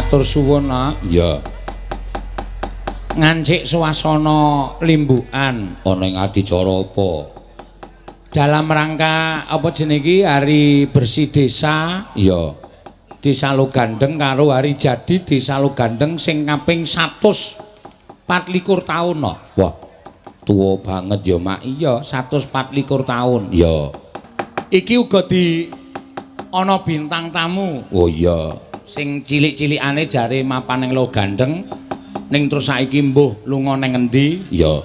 Matur suwun, Nak. Iya. Ngancik suasana limbukan Ana ing adicara apa? dalam rangka apa jenenge iki hari bersih desa Iya. Desa Logandeng karo hari jadi Desa Logandeng sing kaping 124 taun no. Wah, tuwa banget ya, Mak. Iya, 124 taun. Iya. Iki uga di ana bintang tamu Oh iya. sing cilik-cilikane jare mapan ning Logandeng ning terus saiki mbuh lunga ning endi? Iya.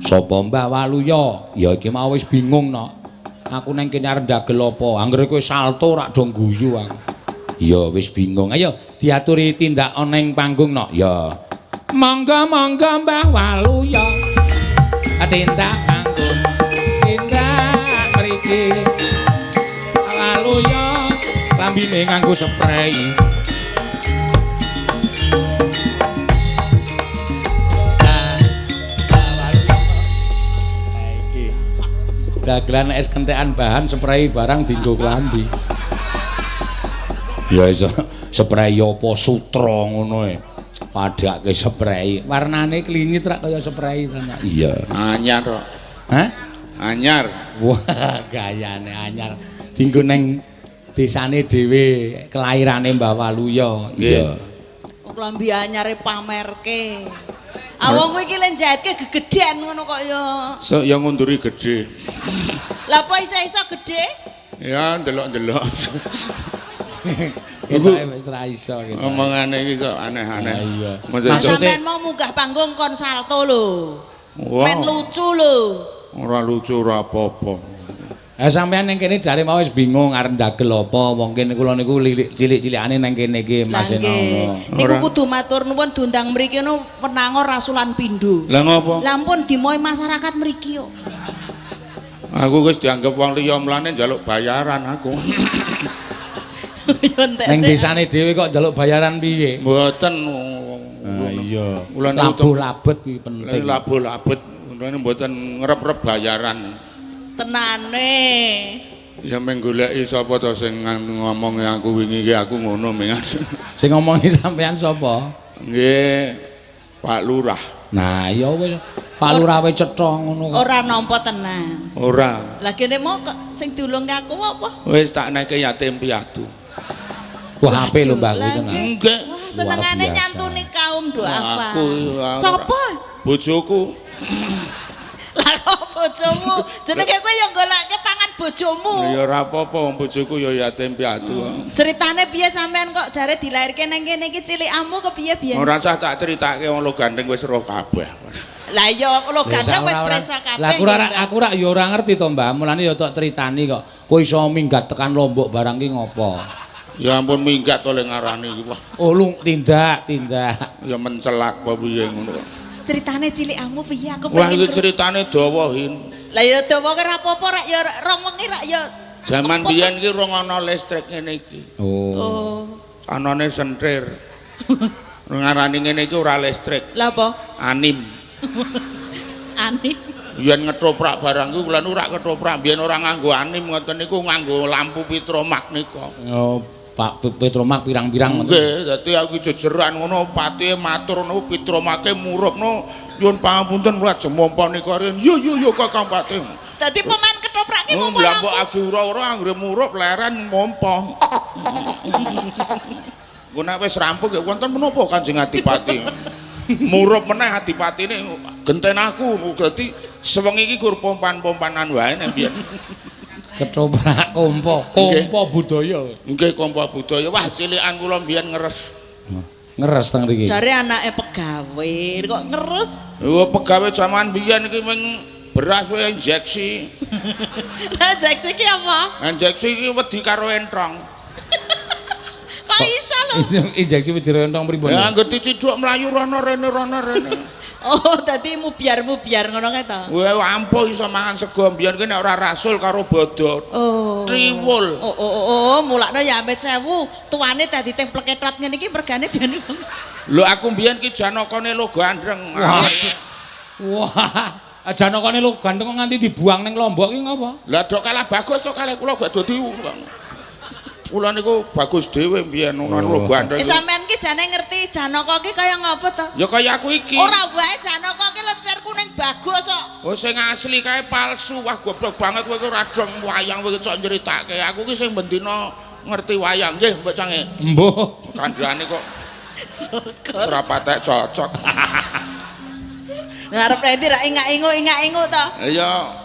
Sapa Mbah Waluya? Ya iki mau wis bingung no. Aku ning kene arep ndagel apa? Anggere kowe salto rak do guyu aku. Iya, wis bingung. Ayo diaturi tindak ana ing panggung no. Ya. Monggo-monggo Mbah Waluya. Tindak panggung. Tindak mriki. Waluya lambine nganggo spray. Dagelan es kentekan bahan spray barang dienggo klambi. Ya iso spray apa sutra ngono e. Padake spray. Warnane klingit rak kaya spray to, Nak. Iya. Anyar kok. Hah? Anyar. Wah, gayane anyar. Dienggo ning desane dhewe, kelairane Mbah Waluya. Iya. Klambi anyare pamerke. Awong kowe iki len jahitke gegedhen ngono kok ya. So yang ngunduri gede. Lah apa iso gede? Ya ndelok-ndelok. Kita wis ra iso gitu. Omongane iki kok aneh-aneh. Iya. Mas sampean mau munggah panggung kon salto lho. Men lucu lho. Ora lucu ora apa-apa. Sampean ning kene jare mau wis bingung arep ndagel apa. Wong kene kula niku cilik-cilikane ning kene iki Mas Eno. Niku kudu matur nuwun diundang mriki no Wenangor Rasulan Pindho. Lah ngopo? Lampun dimoy masyarakat mriki yo. Aku wis dianggap wong liya mlane njaluk bayaran aku. Ning desane dhewe kok njaluk bayaran piye? Mboten. Iya. Kula labu-labet kuwi penting. Labu-labet ngene mboten ngrep-rep bayaran. Tenane. Ya meng goleki sapa to sing ngomong aku wingi iki aku ngono mengan. Sing ngomongi sampean sapa? Nggih, Pak Lurah. Nah, ya wis Pak Lurah wis cetha ngono kok. Ora nampa tenan. Ora. Lah kene mau sing diulung aku apa? Wis tak neke yatim piatu. Wah, HP lho Mbah kuwi tenan. Nggih. Wah, senengane nyantuni kaum duafa. Aku Sapa? Bojoku. Lah kok bojomu? Jenenge kowe ya goleke pangan bojomu. Ya ora apa-apa wong bojoku ya yatim piatu. Ceritane piye sampean kok jare dilairke nang kene iki cilikamu kepiye biyen? Ora usah tak critake wong Logandeng wis roh kabeh. Lah ya Logandeng wis presa kabeh. Lah aku rak ya ora ngerti to Mbah, mulane ya tak critani kok. Kowe iso minggat tekan Lombok barang ki ngopo? Ya ampun minggat oleh ngarani iki wah. Oh lu tindak. Ya mencelak apa piye ngono. Ceritane cilikamu piye aku Wah iki ceritane dawa hin. Lah ya dawa ki ora apa-apa rak ya rong wengi rak ya. Zaman biyen iki rong ana listrik ngene iki. Oh. Anane sentrir. Ngarani ngene iki ora listrik. Lah apa? Anim. Anim. Yen ngetoprak barang ku kula ora ketoprak biyen ora nganggo anim ngoten niku nganggo lampu pitromak nika. Oh, Pak Petromak pirang-pirang nggih, dadi aku jejeran ngono patih matur ngono pitromake murupno nyuwun pangapunten kula jemompo nika rin. Yo Kakang Patih. Dadi pemain ketoprak ki mompo. Lah mbok agi ora anggere murup leren mompo. Ku nek wis rampung ya wonten menapa Kanjeng Adipati. Murup meneh adipatine genten aku dadi sewengi iki gur pompan-pompanan wae nek biyen. Ketoprak kompo budaya. Nggih kompo budaya. Wah cilikan kula biyen ngeres. Ngeres teng mriki. Jare anake pegawe kok ngeres. Oh pegawe zaman biyen iki meng beras wae injeksi. Lah injeksi ki apa? Injeksi iki wedi karo entrong. Kok iso lho? Injeksi wedi entong pripun? Ya nggo diciduk mlayu rono rene. Oh, dadi mubiar ngono kae to. Wah, ampuh iso mangan sego mbiyen ki nek ora rasul karo bodot. Oh. Triwul. Oh, mulakno ya amit sewu. Tuane dadi teng pleketot ngene iki mergane biyen. Lho aku mbiyen ki janakane lo gandreng. Wah. Janakane lo gandreng kok nganti dibuang ning Lombok ki ngopo? Lah dok kalah bagus to kalih kula gak dadi. Kula niku bagus dhewe mbiyen ono lo gandreng. Sampeyan ki jane ngerti Janaka ki kaya ngapa to? Ya kaya aku iki. Ora wae Janaka ki lecir kuning bagus kok. Oh sing asli kae palsu. Wah goblok banget kowe ora dong wayang kowe cok nyeritake. Aku ki sing bendina ngerti wayang nggih Mbok Cange. Mbuh. Kandhane kok ora patek cocok. Ngarep endi ra ingak-ingu to? Iya.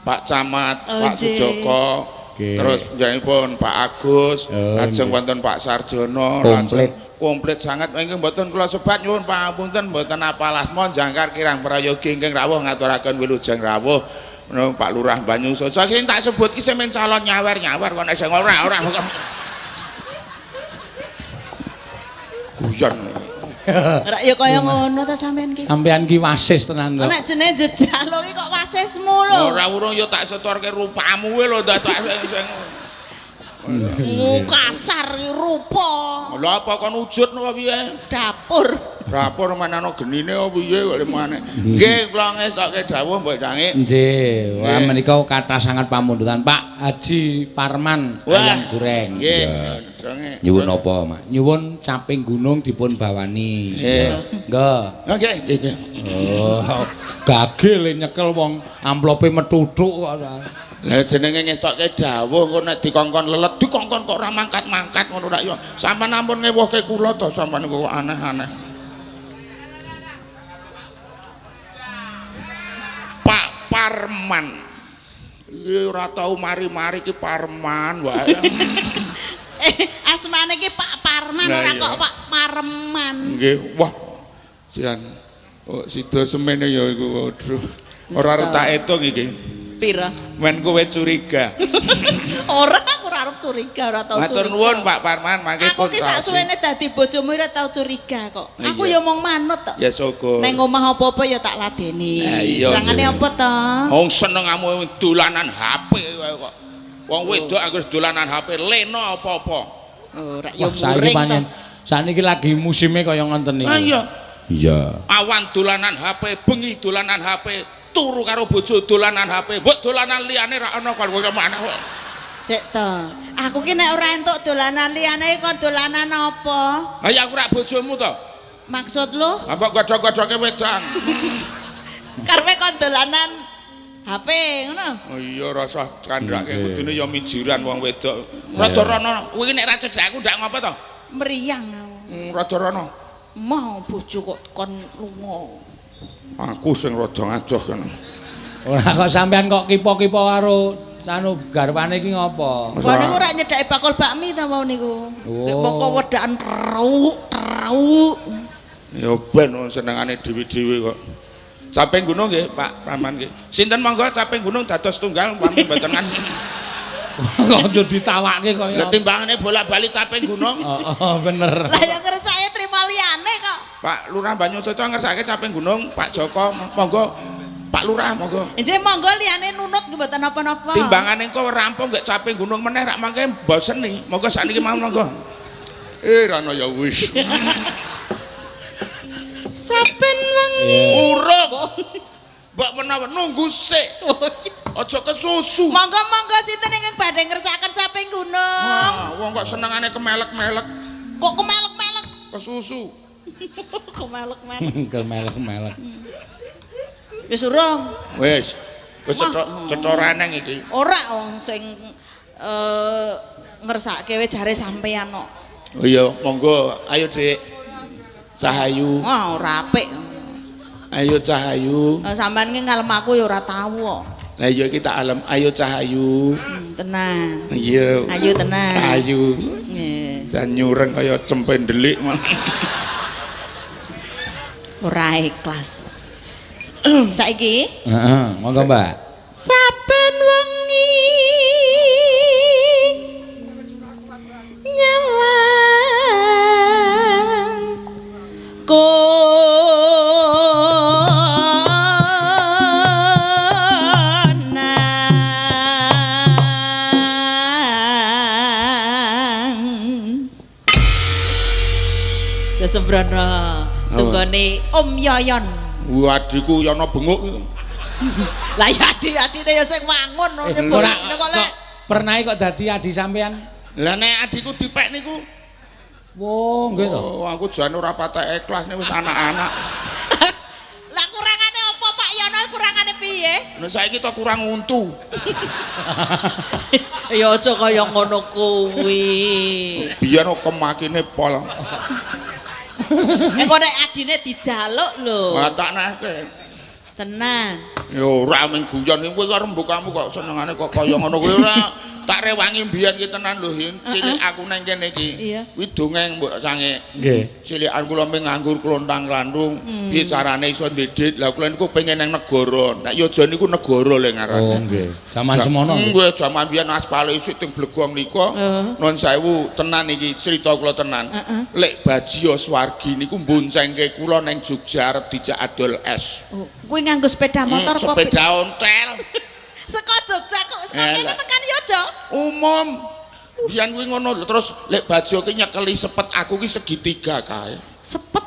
Pak Camat, Pak Sujoko, terus nggihipun Pak Agus, lajeng wonten Pak Sarjono, lajeng komplit sangat ingkang mboten kula sebat nyuwun pangapunten mboten apalas mon jangkar kirang prayogi ingkang rawuh ngaturaken wilujeng rawuh menawi Pak Lurah Banyusoco sing tak sebut ki semen calon nyawer-nyawer kok nek sing ora guyon. Ora ya kaya ngono ta sampean ki. Sampean ki wasis tenan lho. Nek jenenge jejalo ki kok wasismu lho. Ora urung ya tak setorke rupamu kowe lho dadak sing kasar ki rupa. lho apa kon wujud napa piye? Dapur manana genine apa piye kok lemane. Nggih kula ngestokke dawuh Mbok Cange. Nggih, wah menika kathah sangat pamundutan Pak Haji Parman ayam goreng. Nggih, Cange. Nyuwun apa, Mak? Nyuwun caping gunung dipun bawani. Nggih. Nggih, nggih. Oh, gagil nyekel wong amplope methuthuk kok. Lah jenenge ngestokke dawuh kok nek dikongkon lelet dikongkon kok ora mangkat-mangkat ngono rak ya. Sampeyan ampun ngewuhke kula to sampeyan kok aneh-aneh. Pak Parman. Iki ora tau mari-mari ki Parman wae. Asmane ki Pak Parman ora kok Pak Parman. Nggih, wah. Jan. Oh, sida semene ya iku waduh. Ora arep tak etung iki. Pira? Men kowe curiga. Ora, aku ora arep curiga, ora tau curiga. Matur nuwun Pak Parman, mangke Aku ki sak suwene dadi bojomu ora tau curiga kok. Aku ya mong manut to. Ya syukur. Neng omah apa-apa ya tak ladeni. Rangane apa to? Wong senengamu dolanan HP wae kok. Wong wedok anggere dolanan HP leno apa-apa. Ora ya muring to. Saniki lagi musime kaya ngoten niku. Ah iya. Iya. Awan dolanan HP, bengi dolanan HP, turu karo bojo dolanan HP, mbok dolanan liyane ra ana kok mana kok. Sik to. Aku ki nek ora entuk dolanan liyane kon dolanan apa? Ha ya aku ra bojomu to. Maksud lu? Apa godhok-godhoke wedang. Karepe kon dolanan HP ngono. Oh iya rasa kandrake kudune ya mijiran wong wedok. Rada rono, kowe nek ra cedhak aku ndak ngopo to? Meriang aku. Rada rono. Mau bojo kok kon lunga. Aku sing rada ngadoh kene. Ora kok sampean kok kipo-kipo karo anu garwane iki ngopo? Kok niku ora nyedhaki bakul bakmi ta mau niku. Nek moko wedakan trau. Ya ben senengane dhewe-dhewe kok. Caping gunung nggih Pak Praman nggih. Sinten monggo caping gunung dados tunggal pamit mboten kan. Kok aja ditawake kok ya. Timbangane bolak-balik caping gunung. Oh, bener. Lah ya ngersake trima liyane kok. Pak Lurah Banyusoco ngersake caping gunung, Pak Joko monggo Pak Lurah monggo. Nggih monggo liyane nunut nggih mboten napa-napa. Timbangane engko rampung nggih caping gunung meneh rak mangke boseni. Monggo sakniki mau monggo. Rano ya wis. Saben wengi urung. Mbok menawa nunggu sik. Aja kesusu. Monggo-monggo sinten ingkang badhe ngersakaken caping gunung. Wah, wong kok senengane kemelek-melek. Kok kemelek-melek? Kesusu. Kemelek-melek. Kemelek-melek. Wis urung. Wis. Wis cetha reneng iki. Ora wong sing ngersake we jare sampean kok. Oh iya, monggo ayo Dik. Cahayu. Wah, ora apik. Ayo Cahayu. Sampean ki ngalem aku ya ora tau kok. Lah iya kita alam ayo Cahayu. Tenang. Iya. Ayo tenang. Ayu. Nggih. Jan nyureng kaya cempendelik malah. Ora ikhlas. Saiki? Heeh, monggo Mbak. Saben wengi nyawang Kesembrono tunggone Om Yoyon. Wadiku yana benguk. Lah ya adine ya sing wangun nyebut kok lek pernah kok dadi adi sampean? Lah nek adiku dipek niku Wah, nggih to. Oh, aku jane ora patek ikhlas nek wis anak-anak. Lah kurangane apa Pak Yono kurangane piye? Nek saiki to kurang untu. Ya aja kaya ngono kuwi. Biyen kemakine pol. Engko nek adine dijaluk lho. Lah tak nehke. Tenan. Ya ora mung guyon kowe karo mbokmu kok senengane kok kaya ngono kuwi ora tak rewangi mbiyen ki tenan lho Hin. Cilik aku nang kene iki. Kuwi dongeng mbok sange. Nggih. Cilikan kula ming nganggur klontang-klandung. Piye carane iso ndedit? Lah kula niku pengen nang negara. Nek yoja niku negara le ngarane. Oh nggih. Zaman semono. Nggih, jaman biyen aspale isuk teng Blegong nika. Nuwun sewu tenan iki crita kula tenan. Lek Bajio Swargi niku mboncengke kula nang Jogja arep dijak adol es. Oh, kuwi nganggo sepeda motor apa? Sepeda ontel. Saka Jogja kok sekene tekan Yojo. Umum. Biyen kuwi ngono lho terus lek Bajio ki nyekeli sepet aku ki segitiga kae.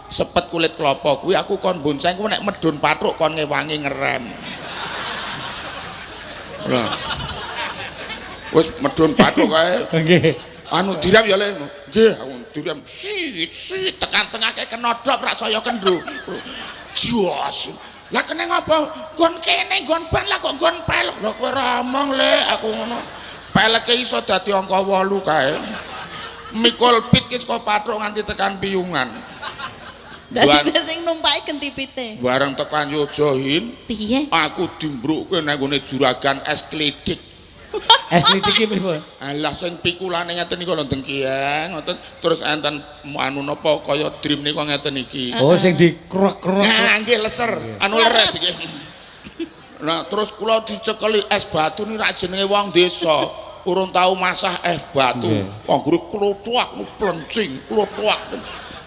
Sepet kulit kelapa kuwi aku kon bonceng kuwi nek medun pathuk kon ngewangi ngerem. Lah. Wis medun pathuk kae. Nggih. Anu direm ya le. Nggih, aku direm sit tekan tengah kae kenodhop rak saya kendho. Jos. Lah kene ngapa? Gon kene gon ban lah kok gon pel. Lah kowe ramong le aku ngono. Peleke iso dadi angka 8 kae. Mikul pit ki saka pathuk nganti tekan piyungan. Dadi sing numpaki genti pite. Bareng tekan Yojohin, Piye? aku dimbrukke nang gone juragan es klidik. Es klitik iki pripun? Alah sing pikulane ngeten niku lho Dengkiang, ngoten terus enten anu napa kaya dream niku ngeten iki. Oh sing dikruk-kruk. Nah, nggih leser, anu leres iki. Nah, terus kula dicekeli es batu ni rak jenenge wong desa. Urung tau masah es batu. Anggere klothok plencing, klothok.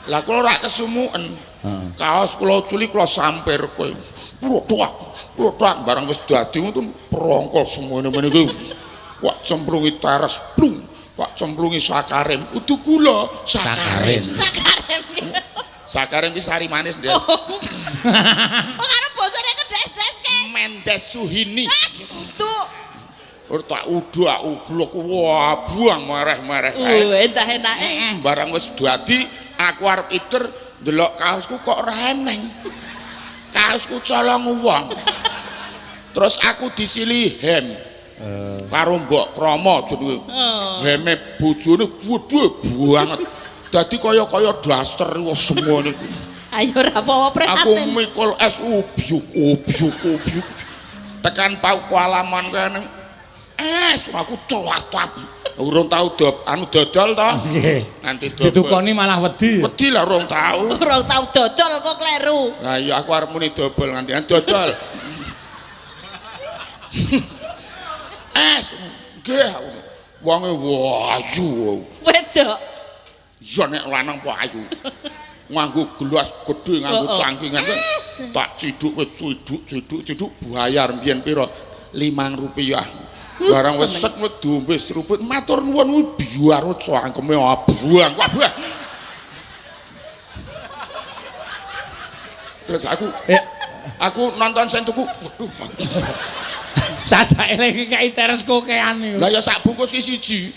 Lah kula rak kesumuken. Kaos kula culi kula sampir kowe. Klothok barang wis dadi ngoten prongkol semuanya meniki. Wak cemplungi taras plung, wak cemplungi sakarem. Udu kula sakarem. Sakarem ki sari manis, Des. Kok karo bojone kedes-des ke? Mendes Suhini. Tuh. Ora tak udak ublok wah buang mareh-mareh kae. Entah enake. Barang wis dadi aku arep ider ndelok kaosku kok ora eneng. Kaosku colong wong. Terus aku disili hem. Karo Mbok Krama jenenge. Heme bojone gedhe banget. Dadi kaya-kaya daster wis semono iku. Ayo ora apa-apa prihatin. Aku mikul es ubyuk. Tekan pauku alaman kene. Aku cuat-cuat. Urung tau dodol to. Nggih. Nganti dodol. Ditukoni malah wedi. Wedi lah urung tau. Urung tau dodol kok kleru. Lah iya aku arep muni dobol nganti dodol. Nggih. Wonge wayu. Wedok. Ya nek lanang kok ayu. Nganggo gelas gedhe nganggo cangkingan tak ciduk wis ciduk bayar mbiyen pira 5 rupiah. Barang wis set dombe seruput matur nuwun kuwi biar cangkeme abuang kabeh. Terus aku nonton sing tuku Sajake lagi kei teres kokean niku. lah ya sak bungkus ki siji.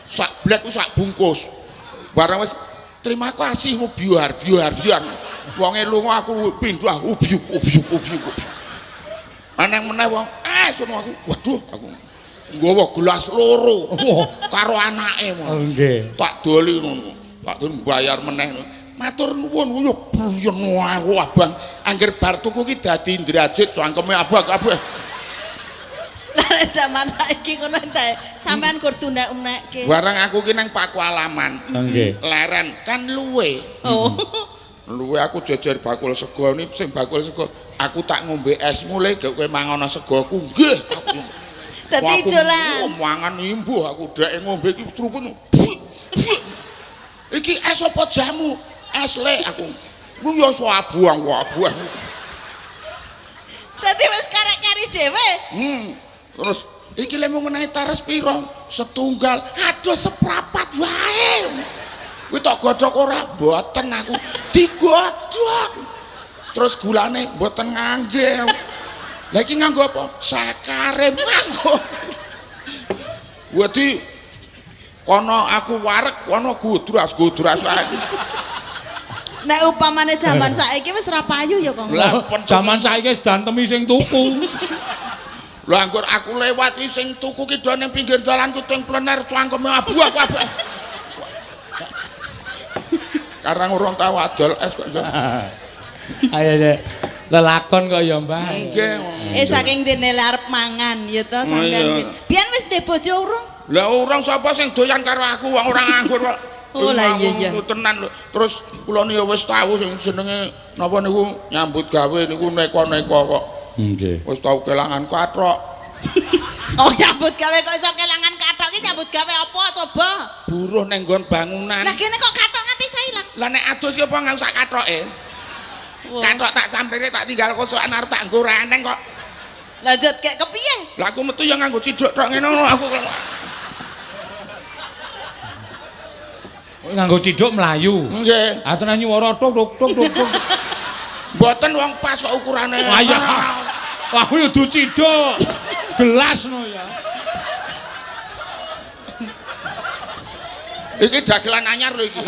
Sak blek ku sak bungkus. Barang wis terima kasih biar. Wonge lunga aku pindah ubyuk. Aneh meneh wong sono aku. Waduh aku nggawa gelas loro karo anake Oh nggih. tak doli ngono. Tak dol bayar meneh. Matur nuwun yo buyen wae abang. Angger bar tuku ki dadi ndrajit cangkeme abang kabeh. Zaman saiki ngono ta. Sampean kur tunek-unekke. Barang aku ki nang Paku Alaman. Nggih. Leren kan luwe. Oh. Luwe aku jejer bakul sego ni sing bakul sego. Aku tak ngombe es mulai gak kowe mangono segoku. Nggih. Dadi jolan. Mangan imbuh aku dek ngombe iki seruput. Iki es apa jamu? Es le aku. Ku yo so abuang. Dadi wis karek-kari dhewe. Terus iki lek mengenai taras piro? Setunggal. Aduh seprapat wae. Kuwi tok godhog ora mboten aku. Digodhog. Terus gulane mboten ngangge. Lah iki nganggo apa? Sakarem nganggo. Wedi kono aku wareg kono gudras wae. Nek upamane jaman saiki wis ora payu ya kok. Lah Jaman saiki wis dantemi sing tuku. Lho anggur aku lewat iki sing tuku ki do ning pinggir dalan kuting plener cangkeme abu aku kabeh. Karang urung tau adol es kok. Ayo Cek. Lelakon kok ya Mbah. Nggih. Saking dene arep mangan ya to sampean. Biyen wis ndek bojo urung? Lah urung sapa sing doyan karo aku wong ora nganggur kok. Oh lah iya. Tenan lho. Terus kula niku wis tau sing jenenge napa niku nyambut gawe niku neko-neko kok. Nggih. Wis tau kelangan kathok. Oh nyambut gawe kok iso kelangan kathok iki nyambut gawe apa coba? Buruh ning nggon bangunan. Lah kene kok kathok nganti iso ilang. Lah nek adus ki apa nganggo sak kathoke? Kathok tak sampire tak tinggal kosokan arep tak nggo reneng kok. Lanjut kek kepiye? Lah aku metu ya nganggo ciduk tok ngene ngono aku. Nganggo ciduk mlayu. Nggih. Atenan nyuwara tok. Mboten wong pas kok ukurane. Wah iya. Wah yo du ciduk. Gelas no ya. Iki dagelan anyar lho iki.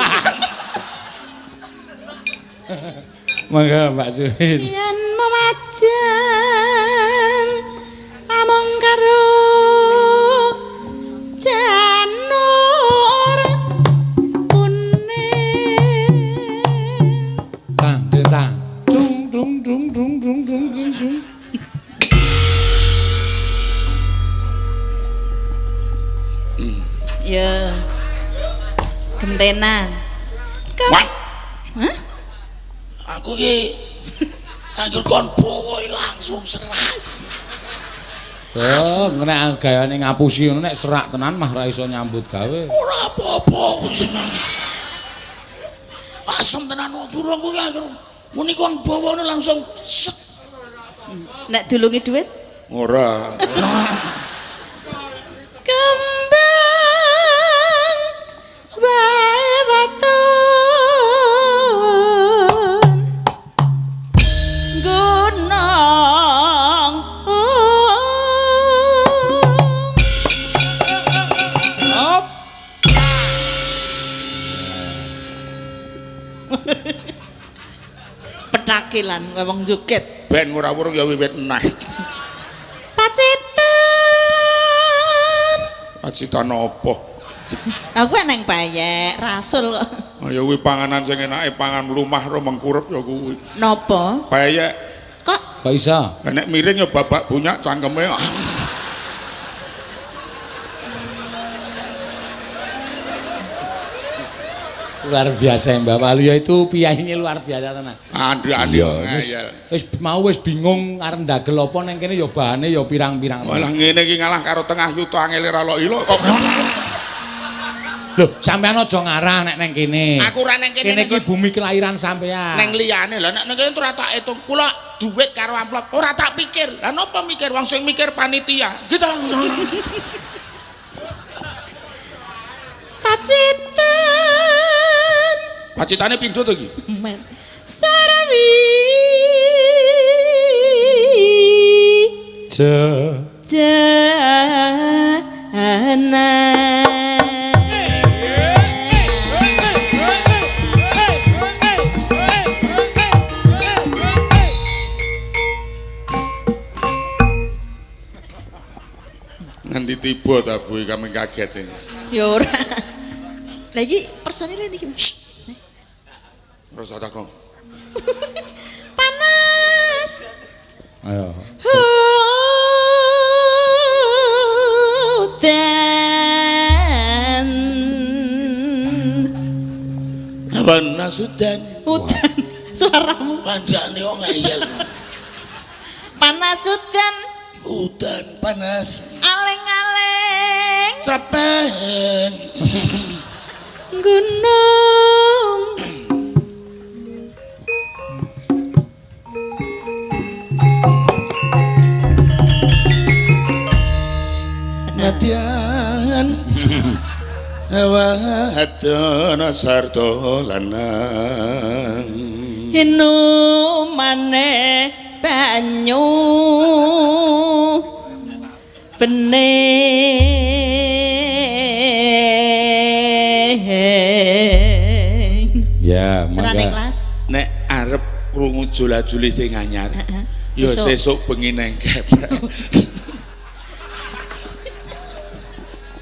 Mangga Mbak Suhin. Yen memajan among karo janur kuning. Tang detang. Dung. Ya. Gentenan. Wah. Hah? Aku ki anggur kon bawa langsung serak. Oh, nek gayane ngapusi ngono nek serak tenan mah ra iso nyambut gawe. Ora apa-apa wis. Asem tenan burung kuwi anggur muni kon bawa langsung set. Nek dulungi duit? Ora. Kembang bae batun gunung Op. petakilan wong joget Ben ora wurung ya wiwit naik. pacitan Pacitan apa? aku neng bayek rasul kok Ya kuwi panganan sing enake pangan mlumah ro mengkurep ya kuwi. napa Bayek Kok iso? nek miring ya babak bunyak cangkeme. Luar biasa Mbak Waluyo itu piyaine luar biasa tenan. Andri Wis bingung arep ndagel apa ning kene ya bahane ya pirang-pirang. Malah ngene iki ngalah karo tengah yuto angele ra ilo kok. Lho, sampean aja ngarah nek ning kene. Aku ora ning kene. Kene iki bumi kelahiran sampean. Ning liyane lho nek ning kene ora tak hitung. Kula duit karo amplop ora tak pikir. Lah napa mikir wong sing mikir panitia. Gitu. pacitan Pacitane pindho to iki? sarawi jana Nganti tiba ta Bu kami kaget iki. ya ora lagi personilnya iki Terus ada kok. panas Ayo. hutan Panas hutan. hutan suaramu Kandhane wong ngeyel. panas hutan Hutan panas. aleng-aleng Sapeng. gunung Nadian hawa hatana sarto lanang hinu mane banyu bening Ya, Terane mangga. kelas. Nek arep krungu jola-juli sing anyar. Ya Besok. sesuk bengi neng geprek.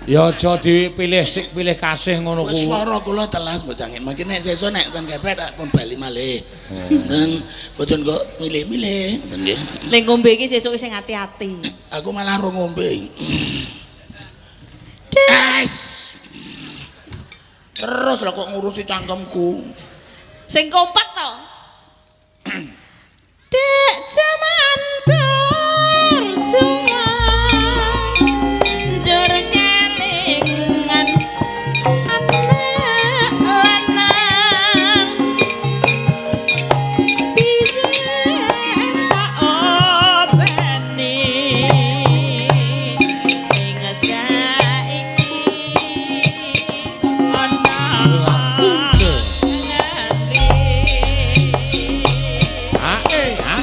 Ya aja dipilih sik pilih kasih ngono Wis kuwi. swara kula telas mbocangin. Mangke nek sesuk nek ten kepet tak pun bali malih. Nang boten kok milih-milih. Ngoten nggih. Ning ngombe iki sesuk sing ati-ati. Aku malah ro ngombe. Es. Terus lah kok ngurusi cangkemku. Sing kompak to. Dek jaman berjuang njur ngelingan anak lanang biyen tak openi ing saiki ana Ae.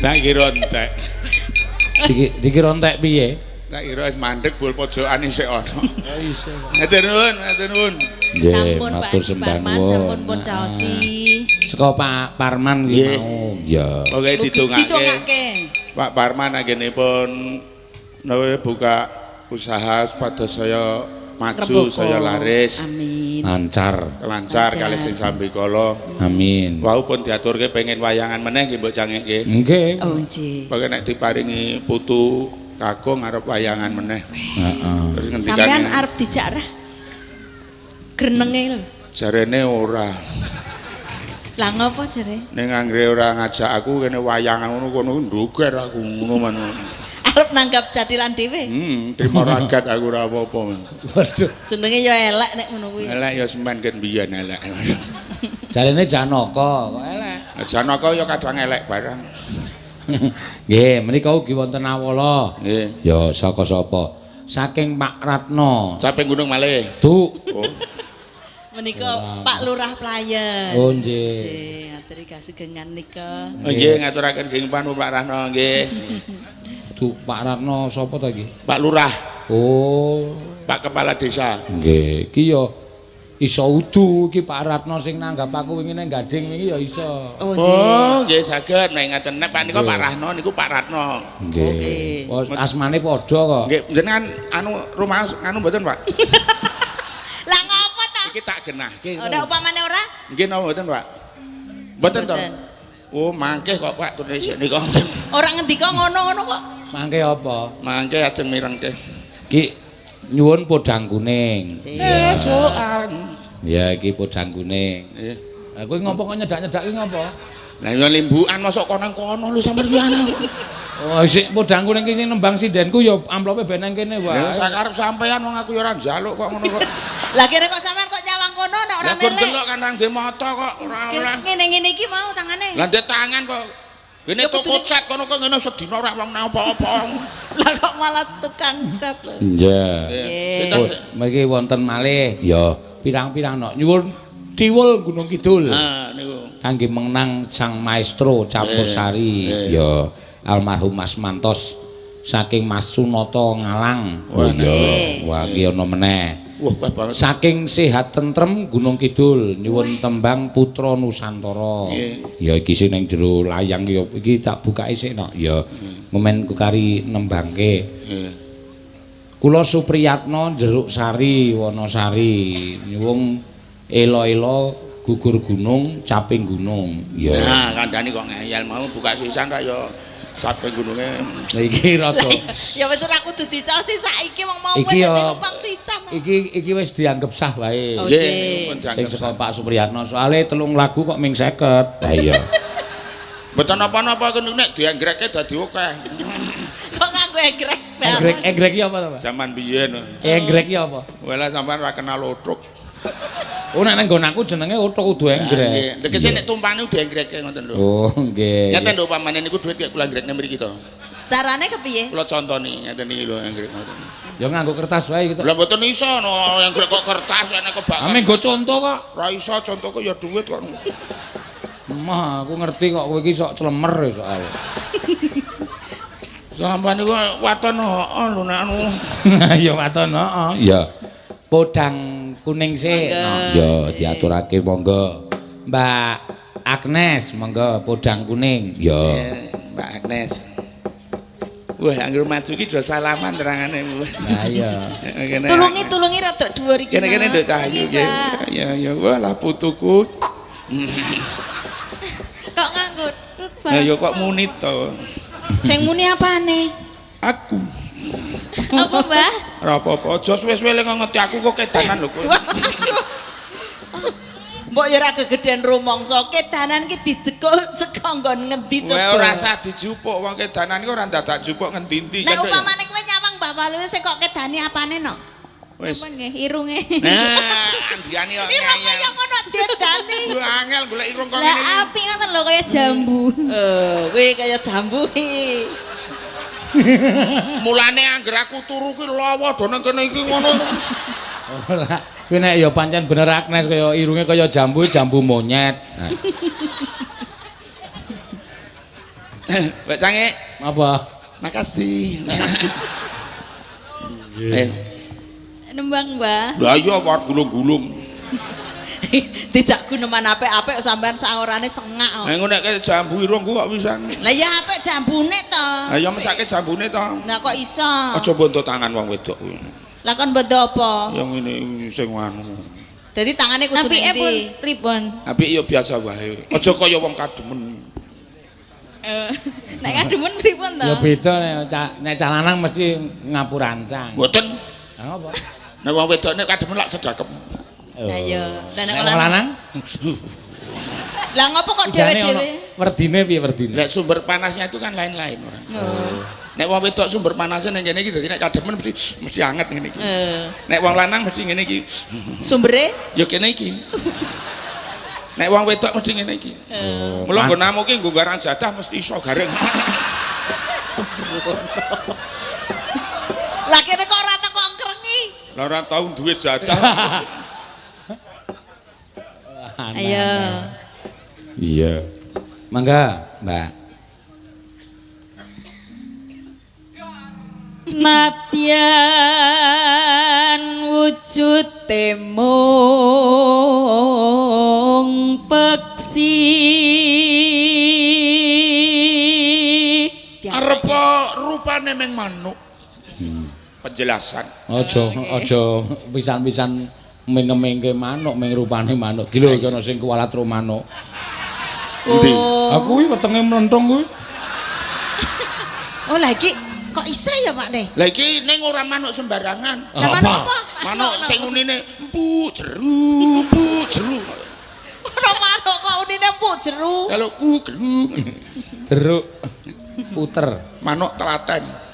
Tak kira entek. Dikira entek piye? Tak kira wis mandek bol pojokan isih ana. Oh isih. Ngatur nuwun. Nggih, Sampun Pak matur sembah Parman, nuwun. sampun pun caosi. Saka Pak Parman ki Nggih. mau. Ya. Pokoke ditungake. Ditungake. Pak Parman anggenipun nawe buka usaha supados saya maju, Rembaka. saya laris, Amin. Lancar. lancar Lancar. kalih sing sambikala. Amin. Wau pun diaturke pengen wayangan meneh nggih Mbok Cangeke. Nggih. Oh nggih. Pokoke nek diparingi putu kakung arep wayangan meneh. Heeh. Terus Sampean ngendikane arep dijak ra? Grenenge lho. jarene ora. Lah ngopo jare? Ning anggere ora ngajak aku kene wayangan ngono kono nduger aku ngono man. Arep nanggap jadilan dhewe. Trimo ragat aku ora apa-apa. Waduh. Jenenge ya elek nek ngono kuwi. Elek ya semen ket biyen elek. Jarene Janaka kok elek. Janaka ya kadang elek barang. Nggih, menika ugi wonten awala. Nggih. Ya saka sapa? Saking Pak Ratno. Caping gunung malih. Duk. Oh. Menika Pak Lurah Playen. Oh nggih. Nggih, ngaturi kasugengan nika. Oh nggih ngaturaken geng panu Pak Rahno nggih. Duk Pak Ratno sapa ta iki? Pak Lurah, Oh. Pak Kepala Desa. Nggih, iki ya iso udu iki Pak Ratno sing nanggap aku wingi nang Gading wingi ya iso. Oh nggih. Oh, nggih saged nek ngaten nek Pak nika Pak Rahno niku Pak Ratno. Nggih. Oh, asmane padha kok. Nggih, jenengan anu rumah anu mboten, Pak? Lah ngopo to? Iki tak genahke. Ora upamane ora? Nggih napa mboten, Pak? Mboten to? Mboten. Oh, mangke kok Pak tulis nika. Ora ngendika ngono-ngono kok. Mangke apa? Mangke ajeng mirengke. Ki nyuwun podang kuning. Esokan. Ya iki podang kuning. Nggih. Lah kowe ngopo kok nyedak-nyedak iki ngopo? Lah ya limbukan mosok kono lho sampeyan ki ana. Oh, sik podang kuning ki sing nembang sindenku ya amplope ben nang kene wae. Ya sakarep sampean wong aku ya ora njaluk kok ngono kok. Lah kira kok sampean kok nyawang kono nek ora Lah kon melek. delok kan nang demata kok ora. Ngene-ngene iki mau tangane. Lah ndek tangan kok. Gene Ya, toko kudune- cat kono kok ngene sedina ora wong nang apa-apa. Lah kok malah tukang cat lho. Iya. Sinten? Oh, mriki wonten malih ya pirang-pirang nok nyuwun Tiwul Gunung Kidul. Ha niku. Kangge menang Sang Maestro Campusari ya almarhum Mas Mantos saking Mas Sunata Ngalang. Wah, iya. Wah iki ana meneh. Wah, kuat banget. Saking Sehat Tentrem Gunung Kidul nyuwun tembang Putra Nusantara. Ya iki sing ning jero layang ya iki tak bukake sik nok ya. Momen kukari nembangke. Nggih. Kula Supriyatno Jeruk Sari Wonosari nyuwun elo-elo gugur gunung caping gunung. Ya. Nah, kandhani kok ngeyel mau buka sisan ra ya sampe gununge. Iki rada Ya wis ora kudu dicosi saiki wong mau Iki wis ya- numpang sisan. iki wis dianggep sah wae. Oh, Nggih, pun Sing dianggep saka Pak Supriyatno soalé 3 lagu kok ming 50. Lah iya. mboten napa-napa kene nek dianggreke dadi akeh. Kok nganggo egrek Egrek iki apa to, Pak? Zaman biyen. Egrek iki apa? Wala sampean ora kenal otruk. Oh nek nang nggon aku jenenge utuk kudu egrek. Nggih, tegese nek tumpane dianggreke ngoten lho. Oh, nggih. Ngeten lho pamane niku dhuwit kek kula anggrek mriki to. Carane kepiye? Kula contoni ngeten iki lho anggrek ngoten. Ya nganggo kertas wae gitu. Lah mboten iso no anggrek kok kertas enek kebakar. Ame nggo conto kok. Ora iso contohku ya dhuwit kok. Mah aku ngerti kok kowe iki sok clemer ya soal. Sampeyan niku waton heeh lho nek anu. Ya waton heeh. Ya. Podang kuning sik. Ya diaturake monggo. Mbak Agnes monggo podang kuning. Ya. Mbak Agnes. Wah, anggere maju ki do salaman terangane. Nah iya. Kene. Tulungi rada dhuwur iki. Kene-kene Mak. nduk kayu nggih. Ya wah lah putuku. Kok nganggo tut Ya ya kok munit to. Sing muni apane? Aku. apa, Mbah? Ora apa-apa, aja suwe-suwe kok ngerti aku kok kedanan lho kowe. Mbok ya ora gegeden rumangsa, kedanan ki didekuk saka nggon ngendi Kowe coba. ora usah dijupuk wong kedanan iki ora dadak jupuk ngendi-endi. Nek upamane kowe nyawang Mbah Walu sing kok kedani apane no? Wis. Apa nggih irunge? Nah, andiane kok Iki kok ngeyel. kaya ngono dedani. Gua angel golek irung kok ngene iki. Lah apik ngoten lho kaya jambu. Kowe kaya jambu iki. Mulane angger aku turu ki lawa do nang kene iki ngono. Ora. Kuwi nek ya pancen bener Agnes kaya irunge kaya jambu monyet. Nah. Mbak Cange. Apa? Makasih. Nembang, Mbah. Lah iya war gulung-gulung. Dijak guneman apik-apik sampean saorane sengak. Engko nek jambu irung ku kok bisa. Lah ya apik jambune to. Lah ya mesake jambune to. Lah kok iso? Aja bonto tangan wong wedok kuwi. Lah kon bondo apa? Yang ngene sing anu. Dadi tangane kudu Apike ning pun ndi? pripun? Apik ya biasa wae. Aja kaya wong kademen. Nek kademen pripun to? Ya beda nek lanang mesti ngapurancang. Mboten. Ha apa? Nek wong wedok nek kademen lak sedakep. Lah ya. Lah nek Nek wong lanang? Lah ngopo kok dhewe-dhewe? Werdine piye werdine? Lek sumber panasnya itu kan lain-lain orang. Oh. Nek wong wedok sumber panasnya ning kene iki dadi nek kademen mesti anget ngene iki. Nek wong lanang mesti ngene iki. Sumbere? Ya kene iki. Nek wong wedok mesti ngene iki. Mula nggo namu ki nggo garang jadah mesti iso garing. Lah kene kok ora teko ngrengi. Lah ora tau duwe jadah. Ayo. Iya. Mangga, Mbak. Nadyan wujute mung peksi Arep rupane meng manuk. Penjelasan. Aja pisan-pisan mengemengke manuk meng rupane manuk. Ki lho ana sing kualat ro manuk. Endi? Aku kuwi wetenge mlenthong kuwi. Oh lah iki kok iso ya Pak Ne? Lah iki ning ora manuk sembarangan. Lah manuk apa? Manuk sing unine empuk jeru, empuk jeru. Ono manuk kok unine empuk jeru. Kalau ku geru. Jeruk puter. Manuk telaten.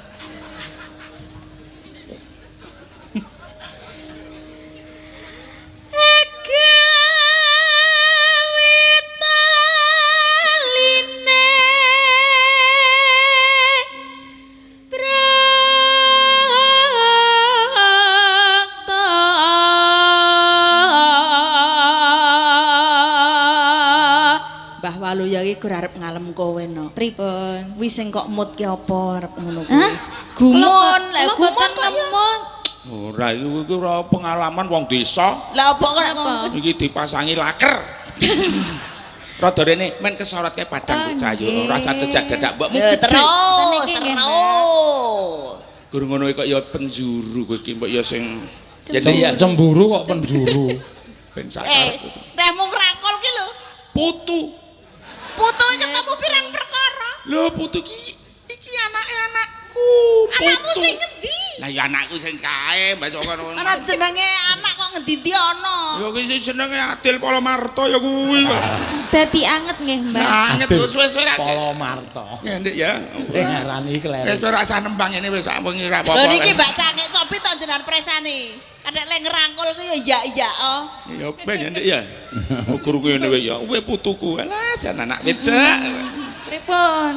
Walu ya iki arep ngalem kowe no. Pripun? Wis sing kok mood ki apa arep ngono kuwi? Hah? Gumun, lah Kula gumun boten kok ya. ngemon. Ora iki ora pengalaman wong desa. Lah apa kok ngomong? Iki dipasangi laker. Rada rene men kesorotke padang cahayu ora usah jejak dadak mbokmu Ya, gedhe. terus, Niki nggih, terus. Gur ngono kok ya penjuru kowe iki mbok ya sing Cemburu kok penjuru. ben sakar. Teh mung rangkul ki lho. Putu. Putu iki ketemu pirang perkara. Lho putu iki anakku. Anakmu Putu. sing ngendi? Lah ya anakku sing kae mbak ngono. Ana jenenge anak kok ngendi ana? Ya kuwi sing jenenge Adil Polomarto ya kuwi. Dadi anget nggih, Mbak. Anget suwe-suwe ra. Polomarto. Ya Ndik ya. Ngarani kleru. Wis ora usah nembang ngene wis sak wengi ra Lho apa-apa. niki Mbak Cange copi to jenengan presane. Kadek lek ngerangkul ku ya iya oh. Ya ben ya Ndik ya. Guru ngene wae ya. Kowe putuku. Alah jan anak wedok. Pripun?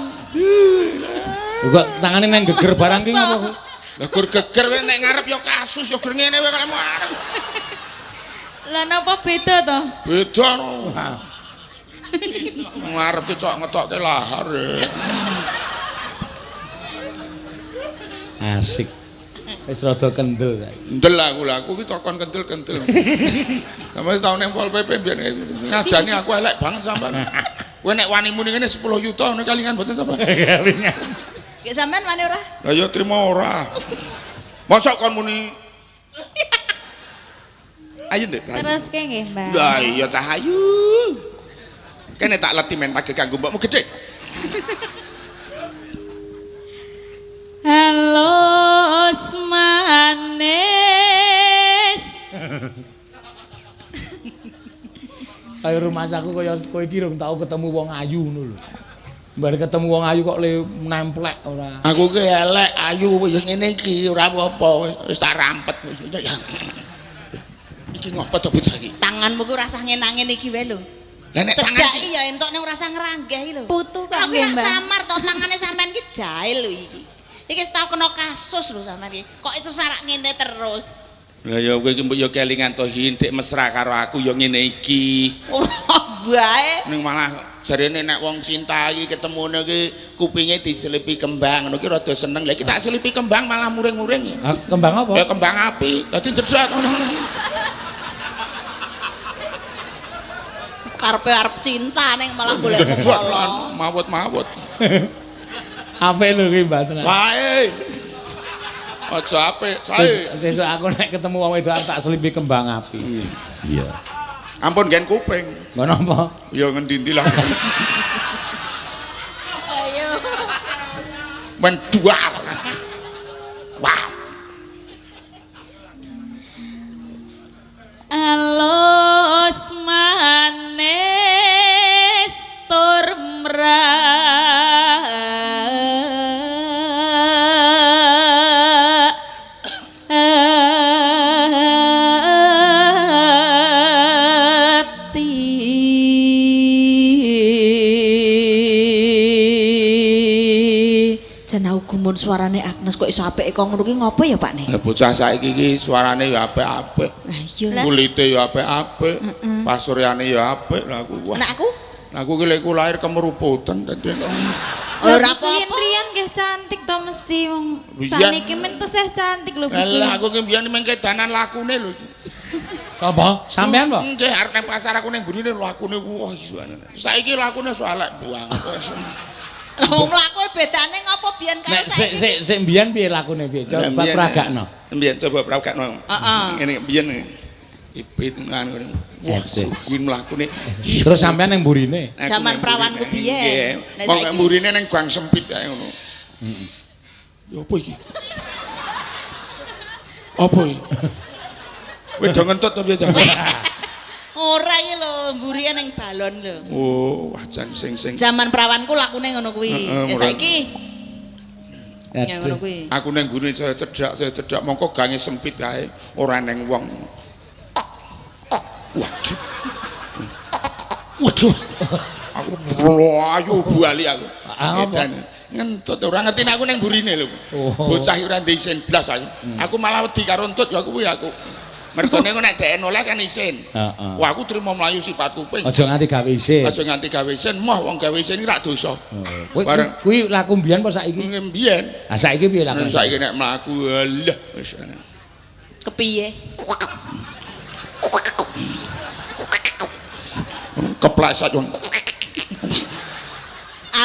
Kok tangane nang geger barang ki ngopo? Lah gur geger kowe nek ngarep ya kasus ya gur ngene wae kamu arep. Lah napa beda to? Beda no. Ngarep ki cok ngetokke lahar. Asik. Wis rada kendel. Ndel aku ki tokon kentil-kentil. Sampe tau ning Pol PP biyen ngajani aku elek banget sampean. Kowe nek wani muni ngene 10 juta nek kalingan mboten sampean. Kalingan. Ki sampean wani ora? Lah ya trimo ora. Mosok kon muni. Ayo Ndek. Terus ke nggih, Mbak. Lah iya cahayu. Kene tak leti men pagi kanggo mbokmu gedhe. Halo manis. Kaya rumahku kaya kowe iki rung tau ketemu wong ayu ngono lho. Bar ketemu wong ayu kok le nemplek ora. Aku ki elek ayu wis ngene iki ora apa-apa wis tak rampet wis. Iki ngopo to bocah iki? Tanganmu ku rasah ngenang-ngene iki wae lho. Lah nek tangan Cedhaki ya entuk ning rasa ngranggeh lho. Putu kok Aku nggih, nek Mbak. samar to tangane sampean ki jahil lho iki. Iki wis tau kena kasus lho sampean iki. Kok itu sarak ngene terus. Lah ya kowe iki mbok ya kelingan to hindik mesra karo aku ya ngene iki. Ora bae. Ning malah jarene nek wong cinta iki ketemune iki kupinge diselipi kembang ngono ki rada seneng. Lah iki tak selipi kembang malah muring-muring. Kembang apa? Ya kembang api. Dadi jedhak ngono. Karepe arep cinta ning malah golek kepala. Mawut-mawut. Apik lho ki Mbak tenan. Sae. Aja apik, sae. Sesuk aku nek ketemu wong wedok tak selipi kembang api. Iya. Ampun gen kuping. Ngono apa? Ya ngendi-endi lah. Ayo. Menduar. Wah. Alus manis tur Gumun suarane Agnes kok iso apik kok ngono ki ngopo ya Pak Ne? Lah bocah saiki iki suarane ya apik-apik. Lah iya. Kulite ya apik-apik. Pasuryane ya apik. Lah aku wah. Anakku? Lah aku ki lek lahir kemeruputan dadi. Ora apa-apa. Rian nggih cantik to mesti wong Biyen. saniki men tesih cantik lho bisu. Lah aku ki mbiyen mengke danan lakune lho. Sapa? Sampean apa? Nggih arep nang pasar aku ning burine lakune wah iso. Saiki lakune soalek buang. Wong lakuke bedane ngopo biyen karo Nek saiki? sik mbiyen piye lakune piye? Coba pragakno. Mbiyen coba pragakno. Heeh. Ngene mbiyen ipit ngono. Wah, sukin lakune. Terus sampean ning burine. Zaman prawanku biyen. Nek saiki burine ning gang sempit kae ngono. Heeh. Ya apa iki? Apa iki? Wedok ngentut to piye, Cak? Ora iki lho, mburi ning balon lho. Oh, wajan sing. Zaman prawanku lakune ngono kuwi. Ya saiki ya ngono kuwi. Aku ning gune saya cedhak mongko gange sempit kae, ora ning wong. Waduh. Aku ayo bali aku. Edan. Ngentut ora ngerti nek aku ning burine lho. Bocah ora ndek isin blas aku. Aku malah wedi karo entut ya kuwi aku. Mergone nek dhek noleh kan isin. Heeh. Wah aku trimo mlayu sifat kuping. Aja nganti gawe isin. Aja nganti gawe isin, moh wong gawe isin iki rak dosa. Kuwi laku mbiyen apa saiki? Mbiyen. Ah saiki piye lakune? Saiki nek mlaku alah wis. Kepiye? Kepleset wong.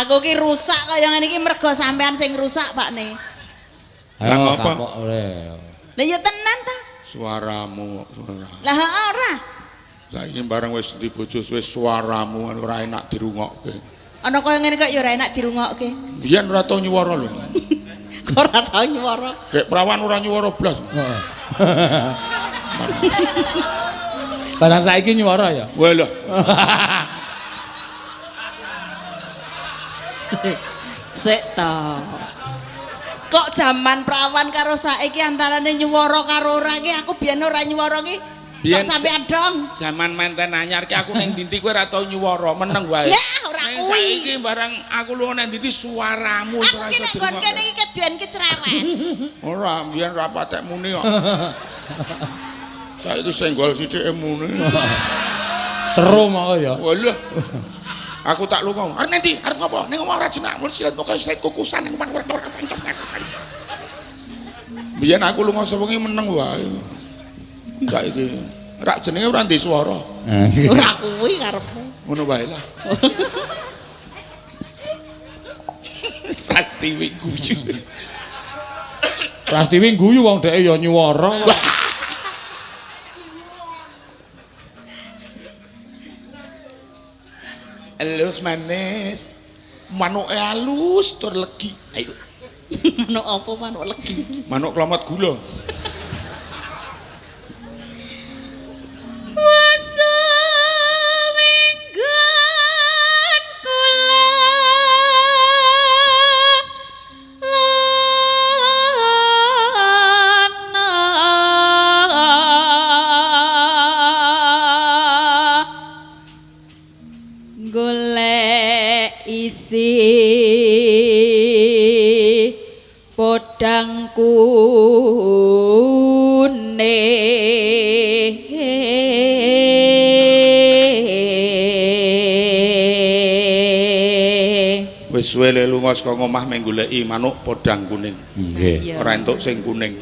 Aku ki rusak kaya ngene iki mergo sampean sing rusak, Pak Ne. Ayo apa? kapok ore. Lah ya tenan ta? Suaramu. Lah ora. Saiki bareng wis di bojo wis suaramu ora enak dirungokke. Ana kaya ngene kok ya ora enak dirungokke. Biyen ora tau nyuwara lho. Kok ora tau nyuwara. Kayak perawan ora nyuwara blas. Barang saiki nyuwara ya. Wah lho. Sik to. Kok zaman prawan karo saiki antarane nyuwara karo ora ki aku biyen ora nyuwara ki. Kok sampean dong. Zaman menten anyar ki aku ning ndi kowe ora tau nyuwara, meneng wae. Ya ora kuwi. Saiki barang aku lunga nang ndi suaramu Aku ki nek nggon kene iki ket biyen ki cerewet. Ora, biyen ora patek muni kok. Saiki senggol sithike muni. Seru mau ya. Walah. Aku tak lunga. Arep nanti, arep ngopo? Ning omah ora jenak mul silat pokoke silat kukusan ning biyen aku lunga sewengi meneng wae. Saiki rak jenenge ora ndek swara. Ora kuwi karepmu. Ngono wae lah. Pasti wing guyu. Pasti wing guyu wong dhek ya nyuwara. Halus manis. Manuke halus tur legi. Ayo. Manuk apa manuk legi? Manuk klomet gula. Podang kuning Wis suwe le lunga saka omah meh goleki manuk podang kuning. Nggih. Ora entuk sing kuning.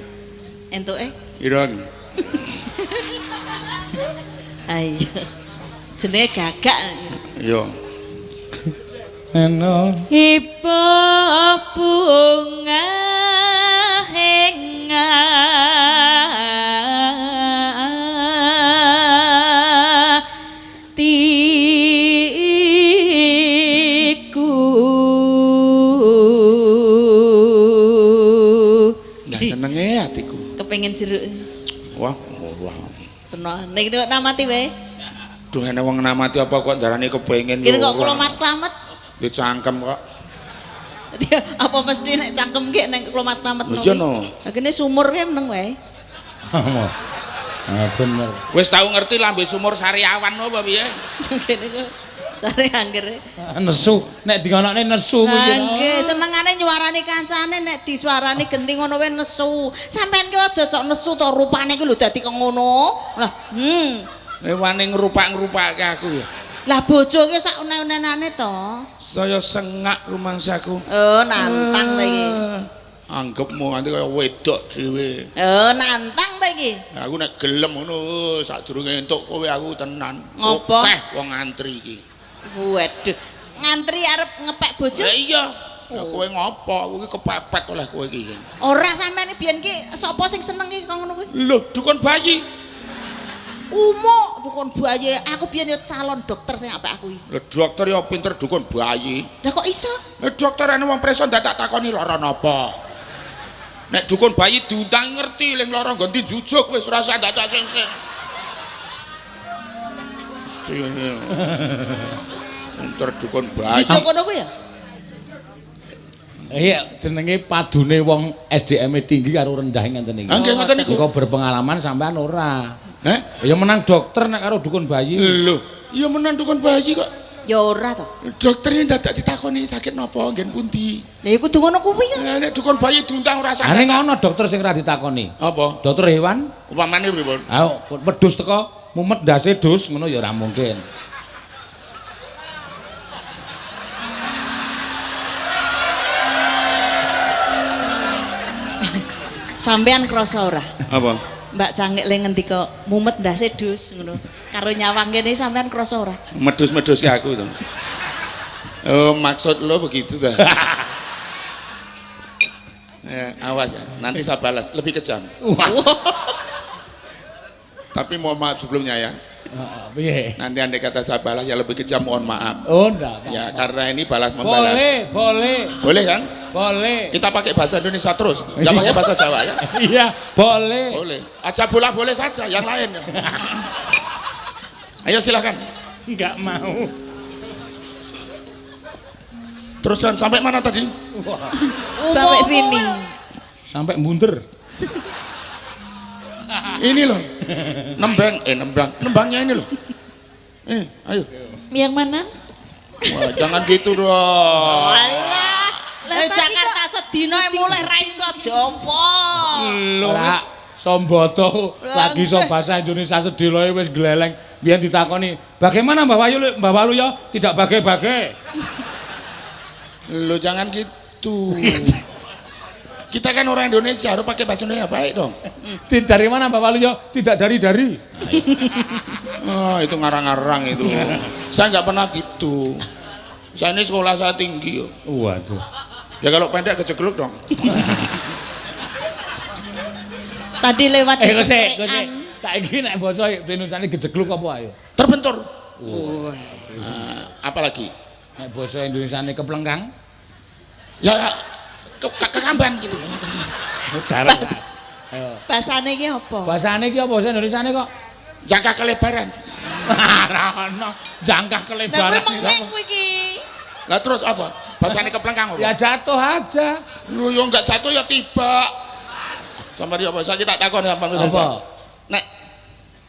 Entuke? Ireng. Ayo. Jenenge gagak. Iya. Eno. Ibu bunga henga tiku. Nah senenge atiku. Kepengin jeruk. Wah, murah. Tenan. Nek namati wae. Duh ana wong namati apa kok darane kepengin. Kira kok klomat-klamet. Dicangkem kok. Apa mesti nek cangkem ki nek klomat-klamet Lho iya no. Lah kene sumur ki meneng wae. Ah bener. Wis tau ngerti lambe sumur Sariawan apa piye? Kene kok cari anggere. Nesu, nek dingonokne nesu kuwi. Nggih, senengane nyuarani kancane nek disuarani genting ngono wae nesu. Sampeyan ki aja cok nesu to rupane ki lho dadi kok ngono. Lah, Wani ngrupak-ngrupake aku ya. Lah bojo ki sak une-unenane to. Saya sengak rumangsaku. Oh, nantang ta iki. Anggepmu nganti kaya wedok dhewe. Oh, nantang ta iki. Aku nek gelem ngono sadurunge entuk kowe aku tenan. Ngopo? Akeh wong ngantri iki. Waduh, ngantri arep ngepek bojo. Ya iya. Ya kowe ngopo? Aku iki kepepet oleh kowe iki. Ora sampeyan biyen ki sapa sing seneng ki kok ngono kuwi? Lho, dukun bayi. Umuk dukun bayi. Aku biyen yo calon dokter sing apik aku iki. Lho dokter ya pinter dukun bayi. Lah kok iso? Dokter ana wong preso ndak tak takoni lara napa. Nek dukun bayi diundang ngerti ling lara nggonti jujuk wis ora usah ndak sing-sing. Pinter dukun bayi. Jujuk ngono kuwi ya? Iya, jenenge padune wong SDM-e tinggi karo rendah ngenten iki. Nggih ngoten niku. Kok berpengalaman sampean ora. Heh? Ya menang dokter nek karo dukun bayi. Lho, iya menan dukun bayi kok. Ya ora to. Dokter ini dadak ditakoni sakit napa nggen pundi. Lah iku kudu ngono kuwi kan. Nek dukun bayi diundang ora usah. Ane ngono dokter sing ora ditakoni. Apa? Dokter hewan, Upamane pripun? ayo wedhus teko mumet ndase dus ngono ya ora mungkin. Sampean krasa ora? Apa? Mbak Cangik le ngendika mumet ndase dus ngono. Karo nyawang kene sampean krasa ora? Medus-medus ke aku to. Oh, maksud lo begitu dah. Awas ya, nanti saya balas lebih kejam. Tapi mohon maaf sebelumnya ya. Piye? Nanti andai kata saya balas ya lebih kejam, mohon maaf. Oh, ndak. Ya karena ini balas membalas. Boleh. Boleh kan? Boleh. Kita pakai bahasa Indonesia terus, nggak pakai bahasa Jawa ya? Iya, boleh. Boleh. Aja bola boleh saja, yang lain ya. Ayo silakan. Enggak mau. Teruskan sampai mana tadi? Sampai sini. Sampai mundur. Ini loh. Nembangnya ini loh. Ini, ayo. Yang mana? Wah, jangan gitu dong. Alah. Lah, Jakarta sedina mulai ra iso jopo. Ora Somboto lagi so Lah, bahasa Indonesia sedilo wis gleleng. Biyen ditakoni, "Bagaimana Mbak Walu ya? Tidak bagai-bagai." Lo jangan gitu. Kita kan orang Indonesia harus pakai bahasa Indonesia baik dong. Dari mana Mbak Walu ya? Tidak dari. Oh, itu ngarang-ngarang itu. Saya nggak pernah gitu. Saya ini sekolah saya tinggi. Waduh. Ya kalau pendek kecekluk dong. Tadi lewat di Gosek. cekrekan. Saiki nek basa Indonesiane gejegluk apa ayo? Terbentur. Apalagi? Nek basa Indonesiane keplengkang? Ya kekamban gitu. Jarang. Bahasane iki apa? Bahasane iki apa bahasa Indonesiane kok? Jangka kelebaran. Ora ono jangka Lah kelebaran. kuwi mengeng kuwi iki. Lah terus apa? Bahasanya keplengkang apa? Ya jatuh aja. Lu yang nggak jatuh ya tiba. Sama dia apa? Saya kita takon ya Pak. Apa? Nek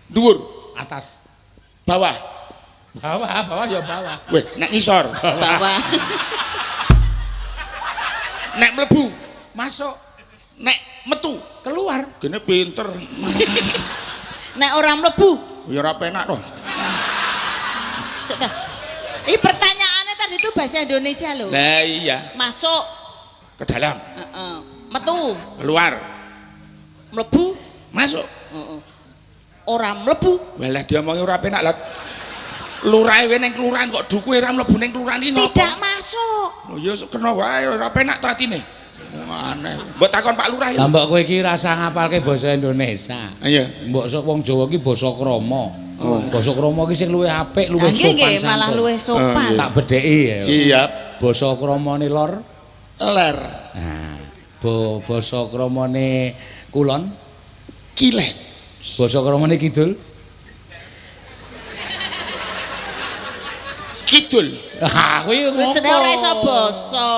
dhuwur, Atas. bawah. Bawah ya bawah. Weh, nek ngisor. Bawah. Nek mlebu, Masuk, nek metu. keluar. Gene pinter. Nek ora mlebu, Ya ora penak toh. sik ta. Iki pertanyaane ta tadi itu bahasa Indonesia loh. Lah iya. Masuk. Ke dalam. Metu. Keluar. Mlebu. Masuk. Ora mlebu. Walah diomongi ora penak lah. Lurahe we ning kelurahan kok duku ora mlebu ning kelurahan iki napa? Tidak masuk. Oh ya kena wae ora penak to atine. Aneh. Mbok takon Pak Lurah. Lah mbok kowe iki rasa ngapalke basa Indonesia. Iya. Mbok sok wong Jawa iki basa krama. Basa krama iki sing luwih apik, luwih sopan. Nggih, malah luwih sopan. Tak bedheki ya. Siap. Basa kramane lor. Ler. Nah, basa kramane kulon. Kilet. Basa kramane kidul. Kidul. Ah, kowe ngopo? Jenenge ora iso basa.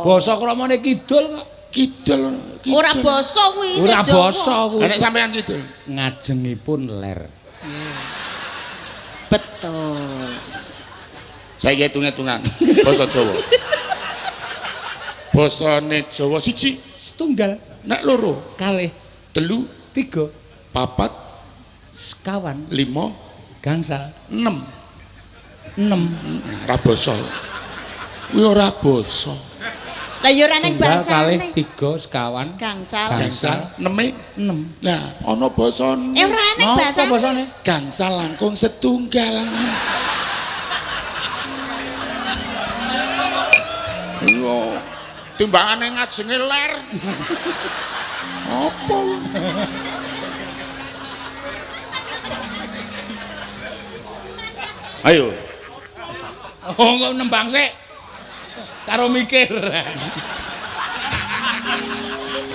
Basa kramane kidul kok. Kidul. Ora basa kuwi isih Ora Jawa. basa kuwi. Nek sampean kidul. Ngajengipun ler. Betul. Saiki hitung-hitungan basa Jawa. Basane Jawa siji, Setunggal, nek loro, kalih, telu, tiga, papat, sekawan, lima, gangsal, 6. 6. Ora basa. Kuwi ora basa. Lah ya ora ning Setunggal, kalih, basane. tiga, sekawan, Gangsal. Gangsal 6. 6. Lah ana basane. Ora ning Apa basane. basane? Gangsal langkung setunggal. Yo, timbangane ngajenge ler. Apa? Ayo. Oh, kok nembang sik. Karo mikir.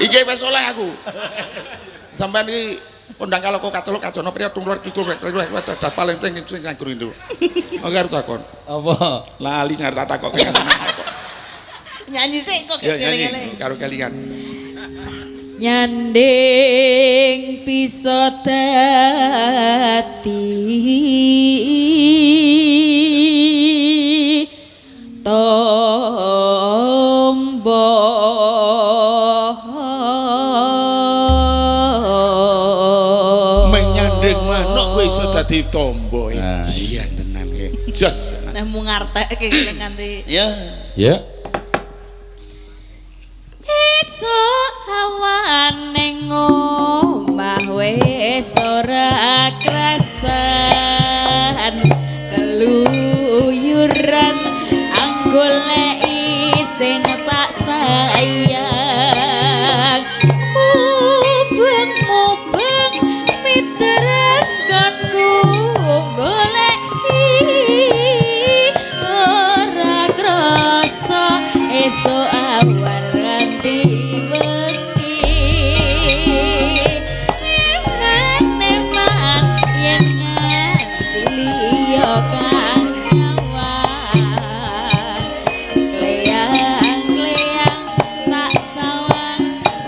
Iki wis oleh aku. Sampeyan iki undang kalau kok kaceluk kacono priya tunggur pitul dadak paling pengen sing kanggo itu. Oke arep takon. Apa? Lali sing arep tak takok. Nyanyi sik kok Ya keling-eling. nyanyi karo kelingan. Nyanding bisa dadi tombo Menyanding manuk kowe iso dadi tombo. Jian tenan kowe. Jos. Nah mung ngartekke nganti. Ya. Ya. esuk awan ning omah wis ora krasan keluyuran anggoleki sing tak sayang mubeng miteran konku goleki ora krasa esuk awan nganti bengi neman yen nganti liya kang nyawang kleyang-kleyang tak sawang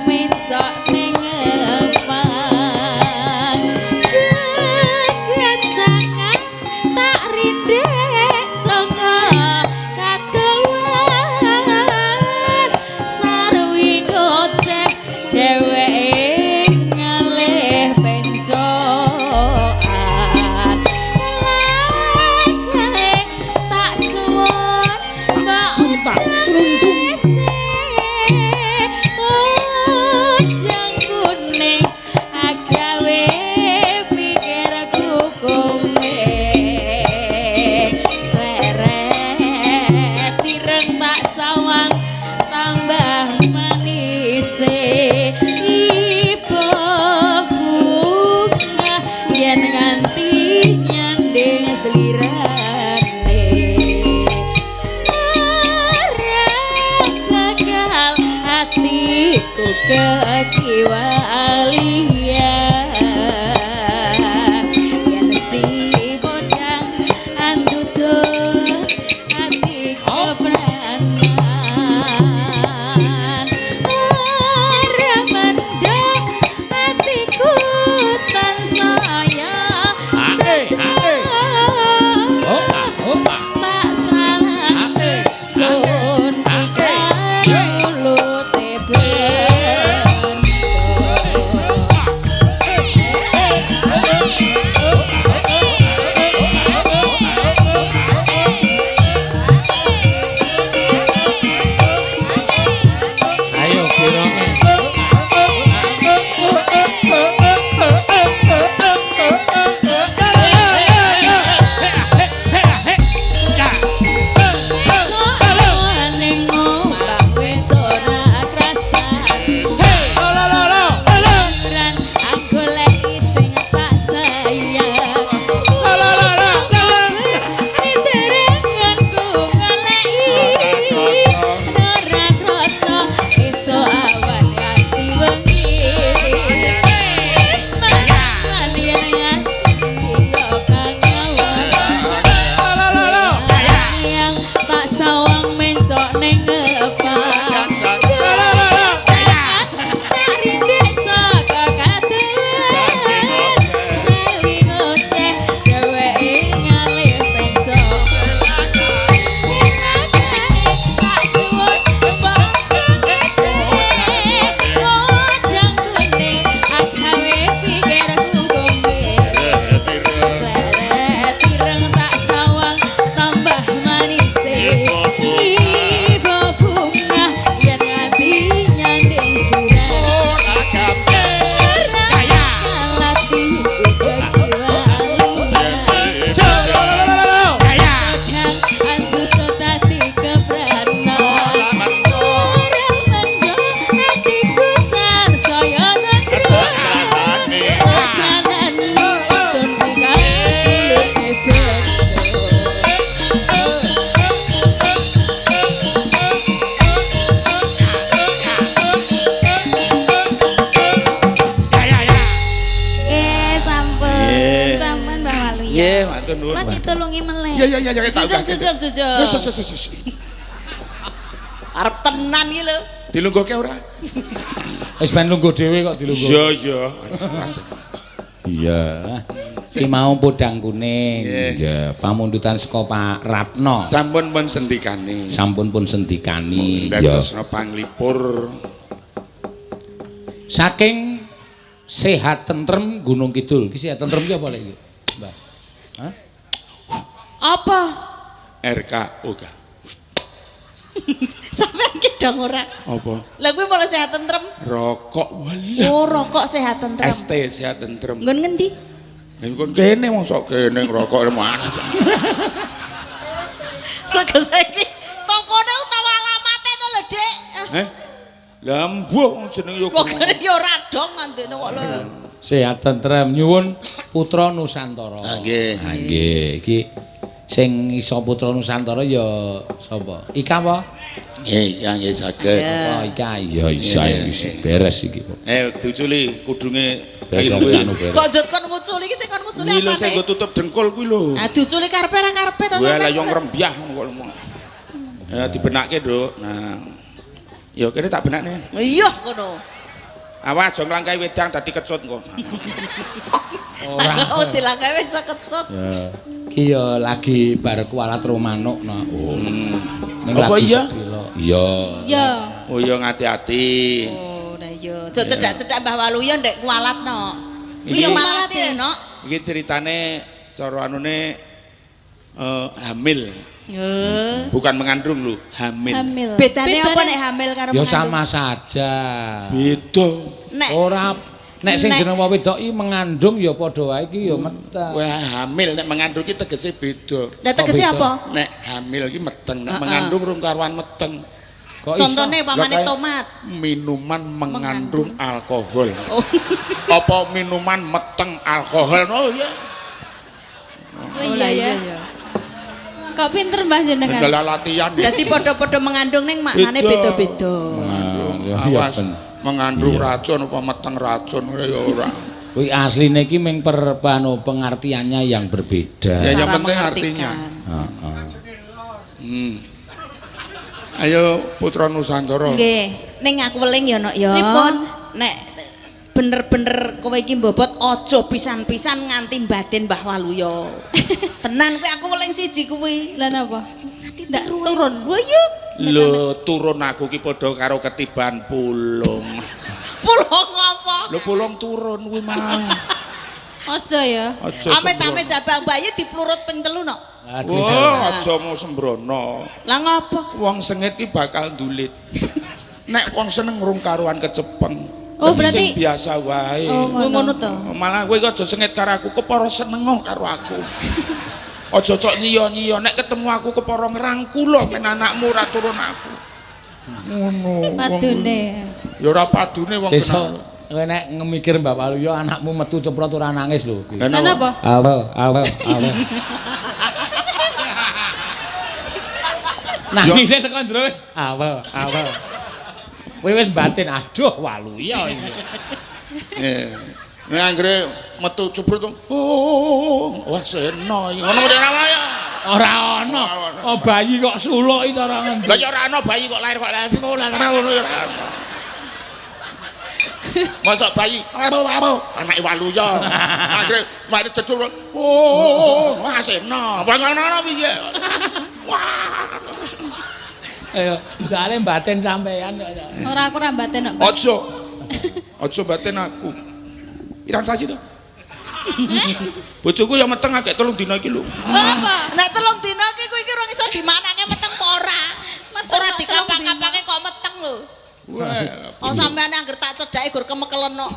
mencok ning empang kegancangan tak rindek saka katewan sarwi gocek dheweke ngalih pencokan lagae tak suwon mbak udang kuning agawe pikirku kumbeng seret tireng tak sawang tambah manise ibu bunga yen nganti nyanding slirane ora bakal hatiku kekiwalian yen si bodang andudut hatiku pranan ora mandang hatiku tansaya tak salah sun ikan mulut matur nuwun. Mati tulungi meleh. Ya tak. Jujur. Arep tenan iki lho. Dilungguhke ora? Wis ben lungguh dhewe kok dilungguh. Iya. Iya. Si mau podang kuning. Iya, pamundutan saka Pak Ratno. Sampun pun sendikani. Sampun pun sendikani. Iya. Dadosna panglipur. Saking sehat tentrem Gunung Kidul. Ki sehat tentrem ki apa lek iki? Mbah. Hah? Apa? RKO ka. Sampeyan ki dong ora. Apa? Lah kuwi malah sehat tentrem. Rokok walah. Oh, rokok sehat tentrem. ST sehat tentrem. Nggon ngendi? Nggon kene wong sok kene ngrokok mana. Rokok saiki tokone utawa alamate to lho, Dik. Lah mbuh jeneng yo Kok yo ora dong ngandene kok lho. Sehat tentrem nyuwun putra Nusantara. Nggih. Nggih, iki sing iso putra Nusantara ya sapa? Ika apa? Nggih saged. Oh, Ika ya isa beres iki. Diculi kudunge Beres anu beres. Kok jut kon nguculi iki sing kon nguculi Kuwi lho sing apane? go tutup dengkul kuwi lho. Ah diculi karepe ra karepe to Wah, sampeyan. lah yo ngrembyah kok. Ya dibenake, Nduk. Nah. Ya kene tak benakne. Iya ngono. Awas aja nglangkai wedang dadi kecut kok. Ora. Oh dilanggawe iso kecut. Ya. Ki ya lagi bar kualat romanuk no. Oh. Ning Apa lagi iya? sedilo. Iya. Ya. Oh ya ngati-ati. Oh, nah iya. Aja cedak-cedak Mbah Waluyo ndek kualatno. Kuwi Iki- yo malati no. Iki ceritane cara anune hamil. Bukan mengandung lho, hamil. Hamil. Bedane apa nek hamil karo Ya mengandung? sama saja. Beda. Nek Ora nek sing Nek- jeneng wedok iki mengandung ya padha wae iki ya meteng. Wah, hamil nek mengandung iki tegese beda. Lah tegese beda? apa? Nek hamil iki meteng, nek mengandung rung karuan meteng. Kok iso? Contohnya pamane Lah, kayak tomat. Minuman mengandung alkohol. Oh. Apa minuman meteng alkohol? Oh iya. Oh iya ya. Kok pinter Mbah jenengan? Adalah latihan ya. Dadi padha-padha mengandung ning maknane Beda. beda-beda. Ya, Awas ben. mengandung racun apa meteng racun ya ora. Kuwi asline iki ming pengertiannya yang berbeda. Ya yang Cara penting mengartikan. artinya. Heeh. Ayo Putra Nusantara. Nggih. Ning aku weling ya nok ya. Pripun? Nek bener-bener kowe iki mbobot aja pisan-pisan nganti batin Mbah Waluyo. Tenan kowe aku weling siji kuwi. Lah napa? Ndak turun. Wah iya. Lho turun aku ki padha karo ketiban pulung. Pulung apa? Lho pulung turun kuwi mah. Aja ya. Aja Ame-ame jabang bayi diplurut ping 3 nok. Aduh. Wah, aja mau sembrono. Lah ngapa? Wong sengit ki bakal ndulit. Nek wong seneng ngrung karuan kecepeng. Oh, Dadi berarti- sing biasa wae. Oh, Ngono to. Malah kowe aja sengit karo aku, kepara seneng karo aku. Aja cok nyiyo-nyiyo, nek ketemu aku kepara ngrangkula men anakmu ora turun aku. Ngono. Padune. Ya ora padune wong Sesuk kowe nek ngemikir Mbak Waluyo anakmu metu ceprot ora nangis lho. Lah Lah napa? Awe. Nangise saka njero wis awe. Kowe wis batin aduh Waluyo iki. Nek anggere metu ceprut wah sena iki. Ngono ora ya. Ora ana. Oh bayi kok suluk iki cara ngendi. Lah ya ora ana bayi kok lahir kok lahir ngono ya ora ana. Masa bayi anake Waluyo. Anggere mari cedhul wah sena. Ngono piye? Wah. Ayo, soalnya batin sampean. Ora aku ra mbaten kok. Aja batin aku. Pirang sasi to? Bojoku ya meteng agek 3 dina iki lho. Apa? Nek 3 dina iki kowe iki ora iso dimanake meteng apa ora? Meteng Ora kok dikapak-kapake kok meteng lho. Wah, Oh sampean angger tak cedhake gur kemekelen kok.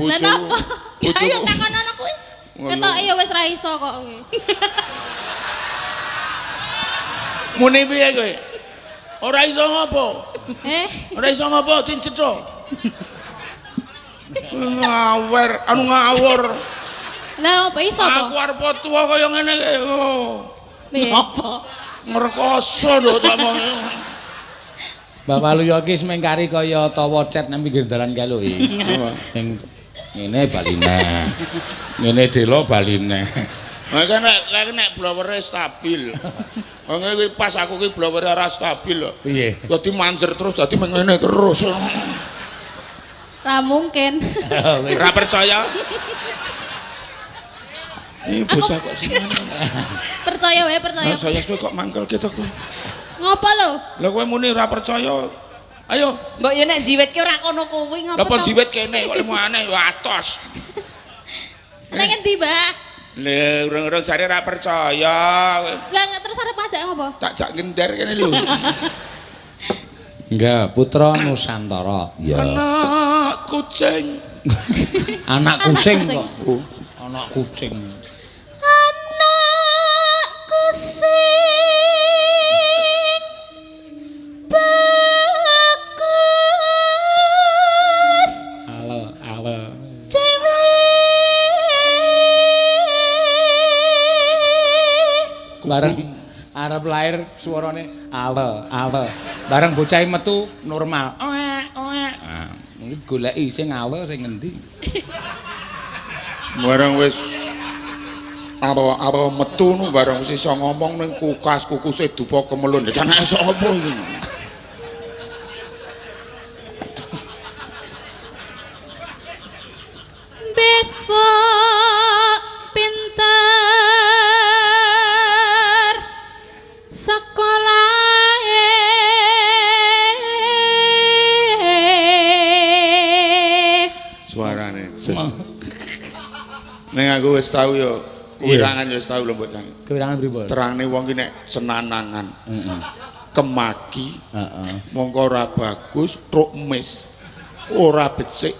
Lah napa? Ya ayo bojoku. takonan kuwi. Ketoke ya wis ra iso kok kowe. Mune piye kowe? Ora iso ngopo? Ora iso ngopo dincetho. Ngawur. Lah apa iso Aku apa? arep tuwa kaya ngene iki. Piye? Apa? Ngrekoso lho tamong. Mbak Waluyo iki semengkari kaya tawa cet nang pinggir dalan kae lho iki. Ning ngene baline. Ngene delo baline. nek blowere stabil. Wong pas aku ki blowere ora stabil lho. Piye? Dadi manjer terus dadi ngene terus. Ra mungkin. Ora percaya? Bocah kok sing Percaya wae, percaya. saya suwe kok mangkel gitu kok. Ngopo lho? Lah kowe muni ora percaya. Ayo. Mbok yo nek jiwitke ora kono kuwi ngopo to? Napa jiwit kene kok lemu aneh yo atos. Nek endi, Mbak? Lah urung-urung jare ora percaya. Lah terus arep ngajak ngopo? Tak jak ngender kene lho. Enggak, putra Nusantara. Ya. Anak kucing. Anak kucing kok. Anak kucing. Anak kucing bagus. Halo. Bareng arep lahir suarane ale. Bareng bocah metu normal. Nah, goleki sing ale sing ngendi. Bareng wis apa metu nu bareng wis iso ngomong ning kukuse dupa kemelun. Nek anake sapa iki? Besok pinter sekolahe Suarane ning aku wis tau yo kewirangan yo wis tau lho mbok Cang. Kewirangan pripun? Terangne wong ki nek senanangan. Kemaki. Mongko ora bagus, truk mis. Ora becik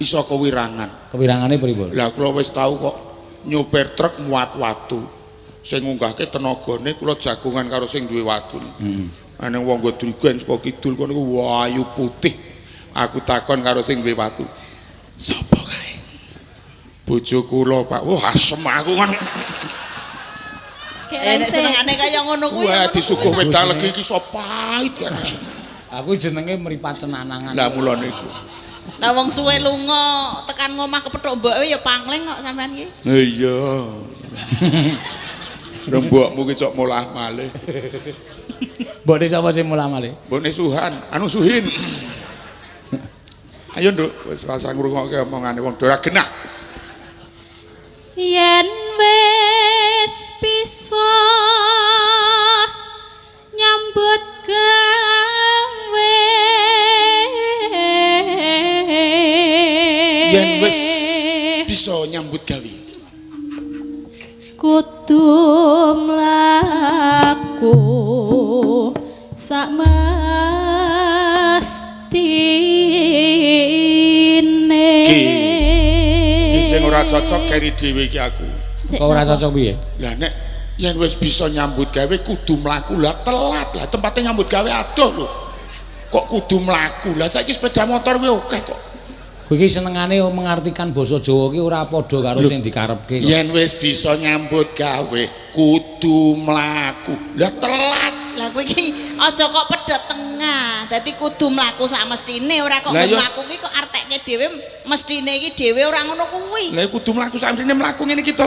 iso kewirangan. Kewirangane pripun? Lah kula wis tau kok nyopir truk muat watu. Sing ngunggahke tenagane kula jagongan karo sing duwe watu. Ana wong nggo drigen saka kidul kono ku wayu putih. Aku takon karo sing duwe watu. Sapa kae? Bojo kula, Pak. Wah, asem aku kan. Nek senengane kaya ngono kuwi. Wah, disuguh wedal legi iki iso pahit ya rasane. Aku jenenge mripat cenanangan. Lah mula niku. Lah wong suwe lunga tekan ngomah kepethuk mboke ya pangling kok sampean iki. Iya. Rembokmu ki cok mulah malih. Mbokne sapa sing mulah malih? Mbokne Suhan, anu Suhin. Ayo, Nduk, wis rasa ngrungokke omongane wong ora genah. Yen wis bisa nyambut gawe Yen wis bisa nyambut gawe kudu mlaku sakmestine. Ki sing ora cocok keri dhewe iki aku. Kok ora cocok piye? Lah nek yen wis bisa nyambut gawe kudu mlaku lah telat lah tempate nyambut gawe adoh lho. Kok kudu mlaku? Lah saiki sepeda motor kuwi akeh kok. Kowe iki senengane mengartikan basa Jawa ki ora padha karo sing dikarepke. Yen wis bisa nyambut gawe kudu mlaku. Lah telat. Lah kowe iki aja kok pedhot tengah. Dadi kudu mlaku sak mestine ora kok mlaku ki kok arteke dhewe mestine iki dhewe ora ngono kuwi. Lah kudu mlaku sak mestine mlaku ngene iki to.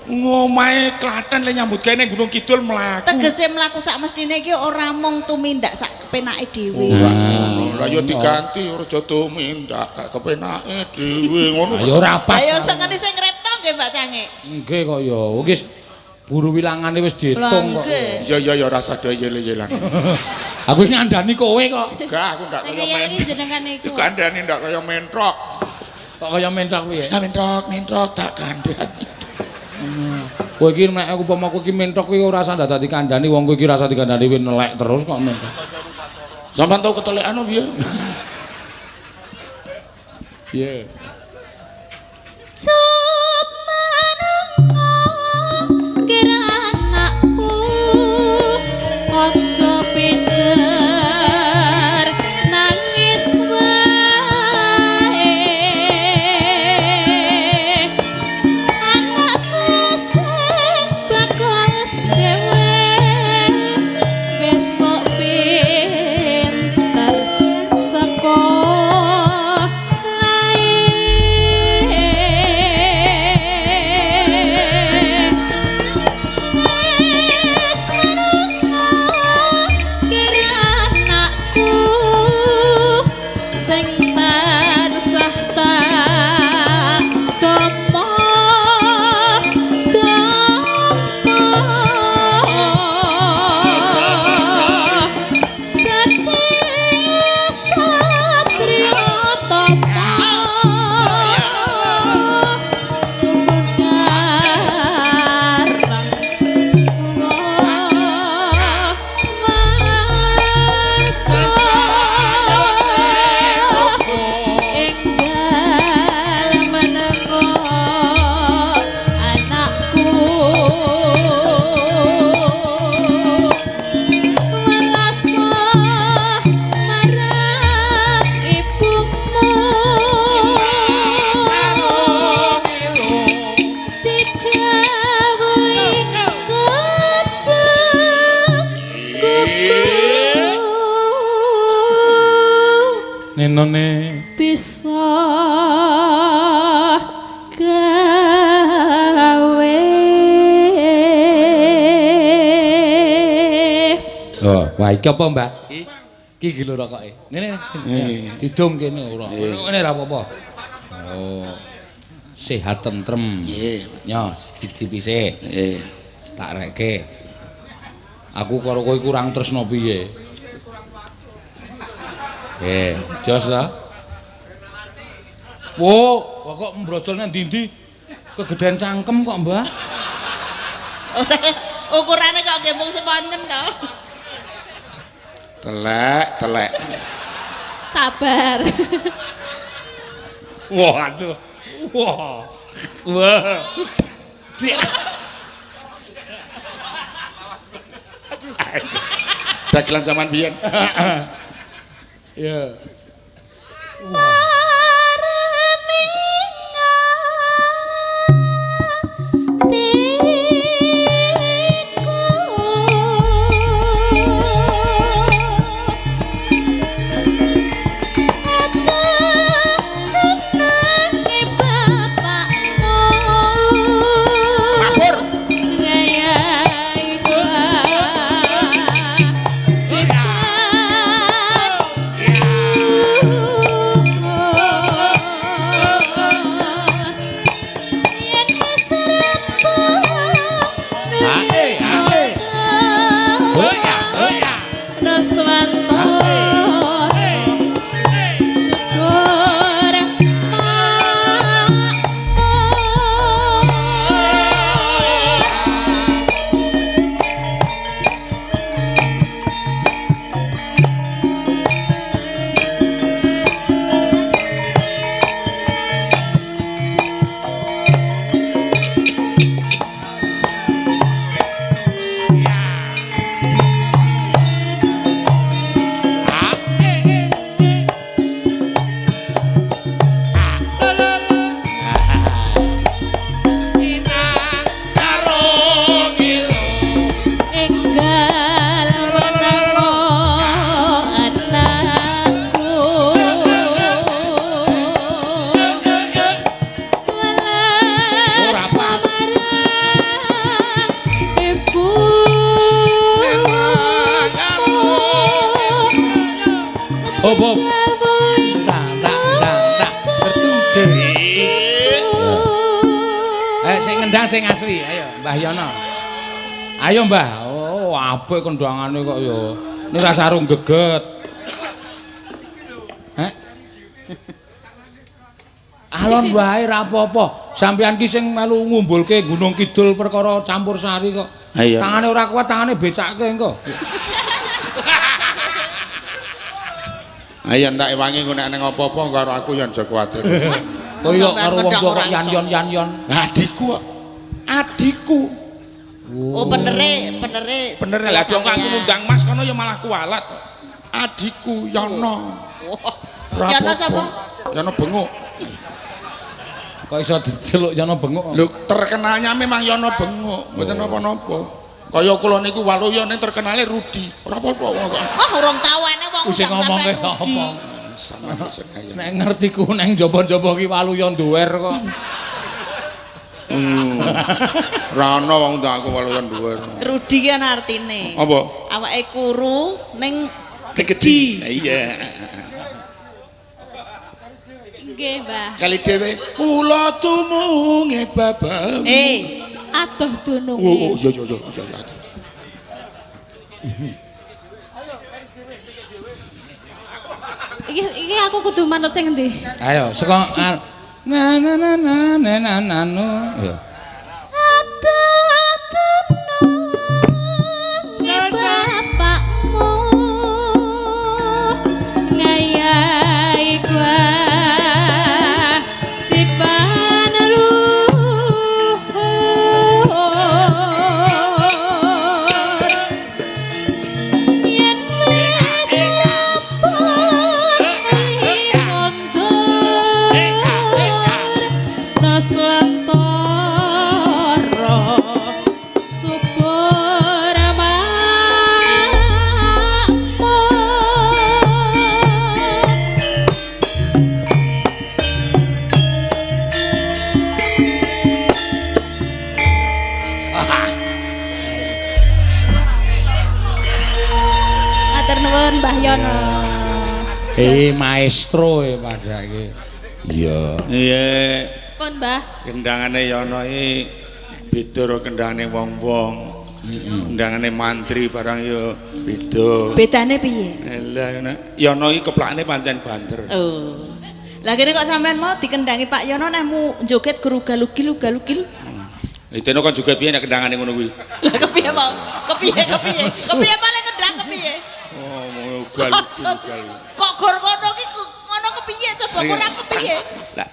Ngomahe Klaten le nyambut gawe ning Gunung Kidul mlaku. Tegese mlaku sak mestine iki ora mung tumindak sak kepenake dhewe. Lah yo diganti aja tumindak gak kepenake dhewe ngono. Ayo ora pas. Ayo sengene sing ngrepto nggih Mbak Cange. Nggih kok ya. Wis buru wilangane wis diitung kok. Iya rasa do yele-yelan. Aku ngandani kowe kok. Gak aku ndak kaya Kaya iki jenengan iku. kandhani ndak kaya mentrok. Kok kaya mentok piye? Mentrok tak kandhani. Kowe iki nek aku upama kowe iki mentok kuwi ora usah dadi kandhani wong kowe iki rasa dikandhani wis nelek terus kok mentok. Sampeyan tau ketelekan piye? Piye? Kira anakku ojo pijer nangis wae anakku sing bagus dhewe besok pinter sekolah ngenone bisa gawe. Oh, wah iki apa, Mbak? Iki lho rokoke. Ngene. Didum kene ora. Ngene ora apa-apa. Oh. Sehat tentrem. Nggih. Nyo, dicipise. Nggih. Tak rekke. Aku karo kowe kurang tresno piye? Jos ta? Wo, kok mbrojol nang ndi-ndi? Kegedean cangkem kok, Mbah. Ukurane kok nggih mung semonten to. Telek. Sabar. Wah, aduh. Wah. Dagelan zaman biyen. Ya. Bob. Tak. Bertugas. Sing ngendang sing asli. Ayo, Mbah Yono. Ayo, Mbah. Oh, apik kendangane kok ya. Ini ora sarung geget. Alon wae ra apa-apa. Sampeyan ki sing melu ngumbulke Gunung Kidul perkara campur sari kok. Tangane ora kuat, tangane becake engko. Ayo ndak ewangi nek nang apa-apa karo aku yen aja kuwatir. Kaya karo wong tua kok yan-yon. Adikku kok. Adikku. Oh, benere. Bener lah dong aku ngundang Mas kono ya malah kualat. Adikku Yono. Yono sapa? Yono Benguk. Kok iso diceluk Yono Benguk? Lho, terkenalnya memang Yono Benguk, mboten napa-napa. Kaya kula niku Waluyo ning terkenale Rudi. Ora apa-apa wong kok. Oh, urung tau ene wong sing ngomong ke apa? Nek ngertiku neng jaba-jaba ki Waluyo nduwer kok. Ora ana wong tak aku Waluyo nduwer. Rudi ki ana artine. Apa? Awake kuru ning Gedhi. Iya. Nggih, Mbah. Kali dhewe kula tumunge babam. Adoh dunung. Oh, iya. Iki aku kudu manut sing endi? Ayo, saka na. Ya. Bapakmu ngayahi gua sipan yen wis rampung mundur raswanto matur nuwun Mbah Yono. Maestro pada iki. Iya. Iya. Pun Mbah. Kendangane Yono iki beda karo kendangane wong-wong. Kendangane mantri barang ya beda. Bedane piye? Lah Yono iki keplakane pancen banter. Oh. Lah kene kok sampean mau dikendangi Pak Yono nehmu joget gerugalugil. Itene kon joget piye nek kendangane ngono kuwi? Lah kepiye mau? Kepiye? Kepiye paling kendang kepiye? Oh, ugal-ugal. Kok gor kono ki ngono kepiye coba kurang kepiye? Lah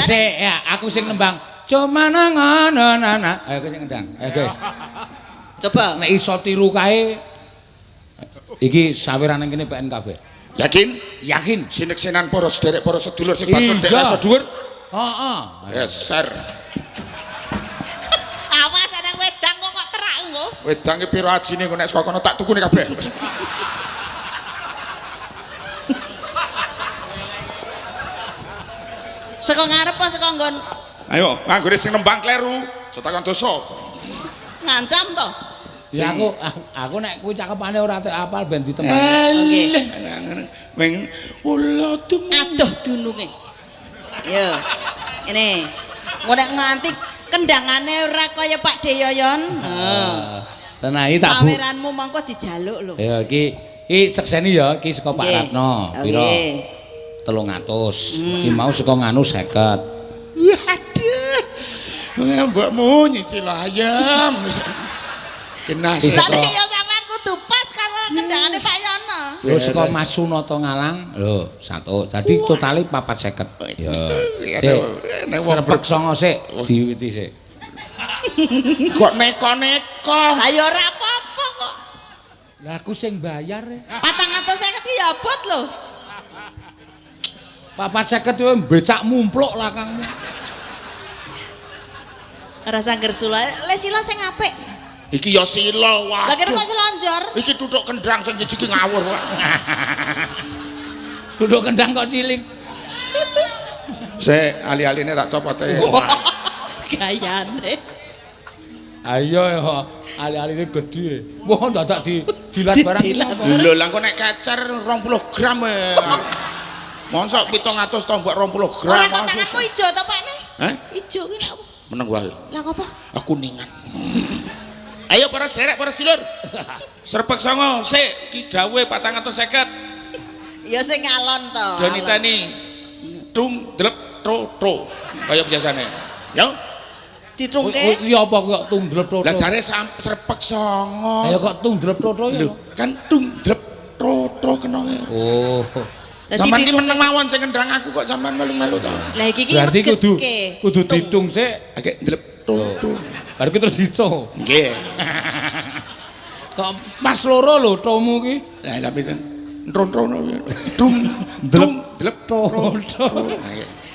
Sik ya aku sing nembang. Cuma ngono nana. Ayo sing ngendang. Ayo guys. Coba Nek iso tiru kae iki sawirane kene PNKB. Yakin? Sinek-sinan para sederek para sedulur sing bacot dek rasa dhuwur. Heeh. Eser. awas ana wedang kok terak engko. Wedang ki pira ajine kok nek saka kono tak tukune kabeh. Saka ngarep apa saka nggon? Ayo, nganggone sing nembang kleru, aja takon dosa. Ngancam to. Ya aku nek kuwi cakepane ora apal ben ditembang. Nggih. Weng ula Aduh dununge. Yo. Ini. Engko nek nganti kendangane ora kaya Pak Deyoyon. Heeh. Tenan iki tak bu. Saweranmu mongko dijaluk lho. Ya iki sekseni ya iki saka Pak Ratno. Pira? 300. Iki mau saka nganu 50. Waduh. Mbokmu nyicil ayam. Kena Lah ya sampean kudu pas karo kendangane Pak Yono. Lho saka Mas Sunata Ngalang lho 100. Dadi totale 450. Ya. Sik. Serpek songo sik diwiwiti sik. Kok neko-neko. Ayo ora apa-apa kok. Lah aku sing bayar. 450 ya abot lho. 450 yo becak mumpluk lah kangmu. Ora sangger sula. Le sila sing apik. Iki ya sila wae. Lah kira kok selonjor. Iki tutuk kendang sing jijiki ngawur kok. Duduk kendang kok cilik. Sik ali-aline tak copot e. Gayane. Ayo ya ali-aline gedhe. Wah dadak dilat barang. Lho lah kok nek kecer 20 gram e. Mosok 700 tombok 20 gram. Ora kok tanganmu ijo to Pak ne? Hah? Ijo ki nek apa? Meneng wae. Lah ngopo? Kuningan. Ayo para sederek para sedulur. Serpek songo sik ki dawuhe 450. Ya sing ngalon to. Donitani tung drep tro kaya biasane. Yo. Ditrungke. Iya apa kok tundrep toto. Lah jare serpek songo. Ayo kok tundrep toto ya. Lho, kan tung drep tro kenonge. Oh. Sampeyan iki meneng mawon sing ngendang aku kok sampeyan melu-melu to. Lah iki Berarti negeske. kudu ditung sik. Agek drep tro. Baru ki terus dico. Nggih. Kok pas loro lho tomu ki. Lah lha pinten? Ron-rono. Tung drep Toto.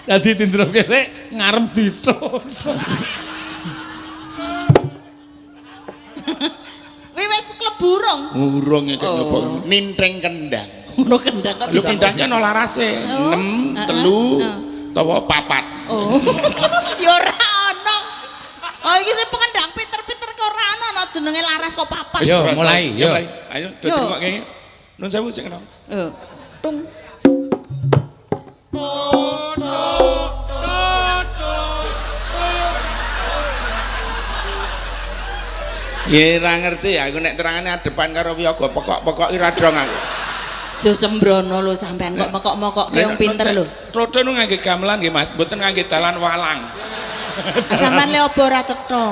Lah ditindrepke sik ngarep dico. Wis klebu urung. Urung iki nyoba nintring kendang. Ngono kendang kok. Lho kendangnya ono larase 6 3 utawa 4. Oh. Ya ora ono. Oh iki sing pengendang pinter-pinter kok ora ono jenenge laras kok papat. Yo mulai, yo. Ayo diterungokke. Nun sewu sing kena. Tung. Ya ora ngerti aku nek terangane adepan karo wiyaga pokok-pokok ira dong aku. Jo sembrono lho sampean kok mekok-mekok wong pinter lho. Trodo nu ngangge gamelan nggih Mas, mboten ngangge dalan walang. Sampean le opo ora cetha.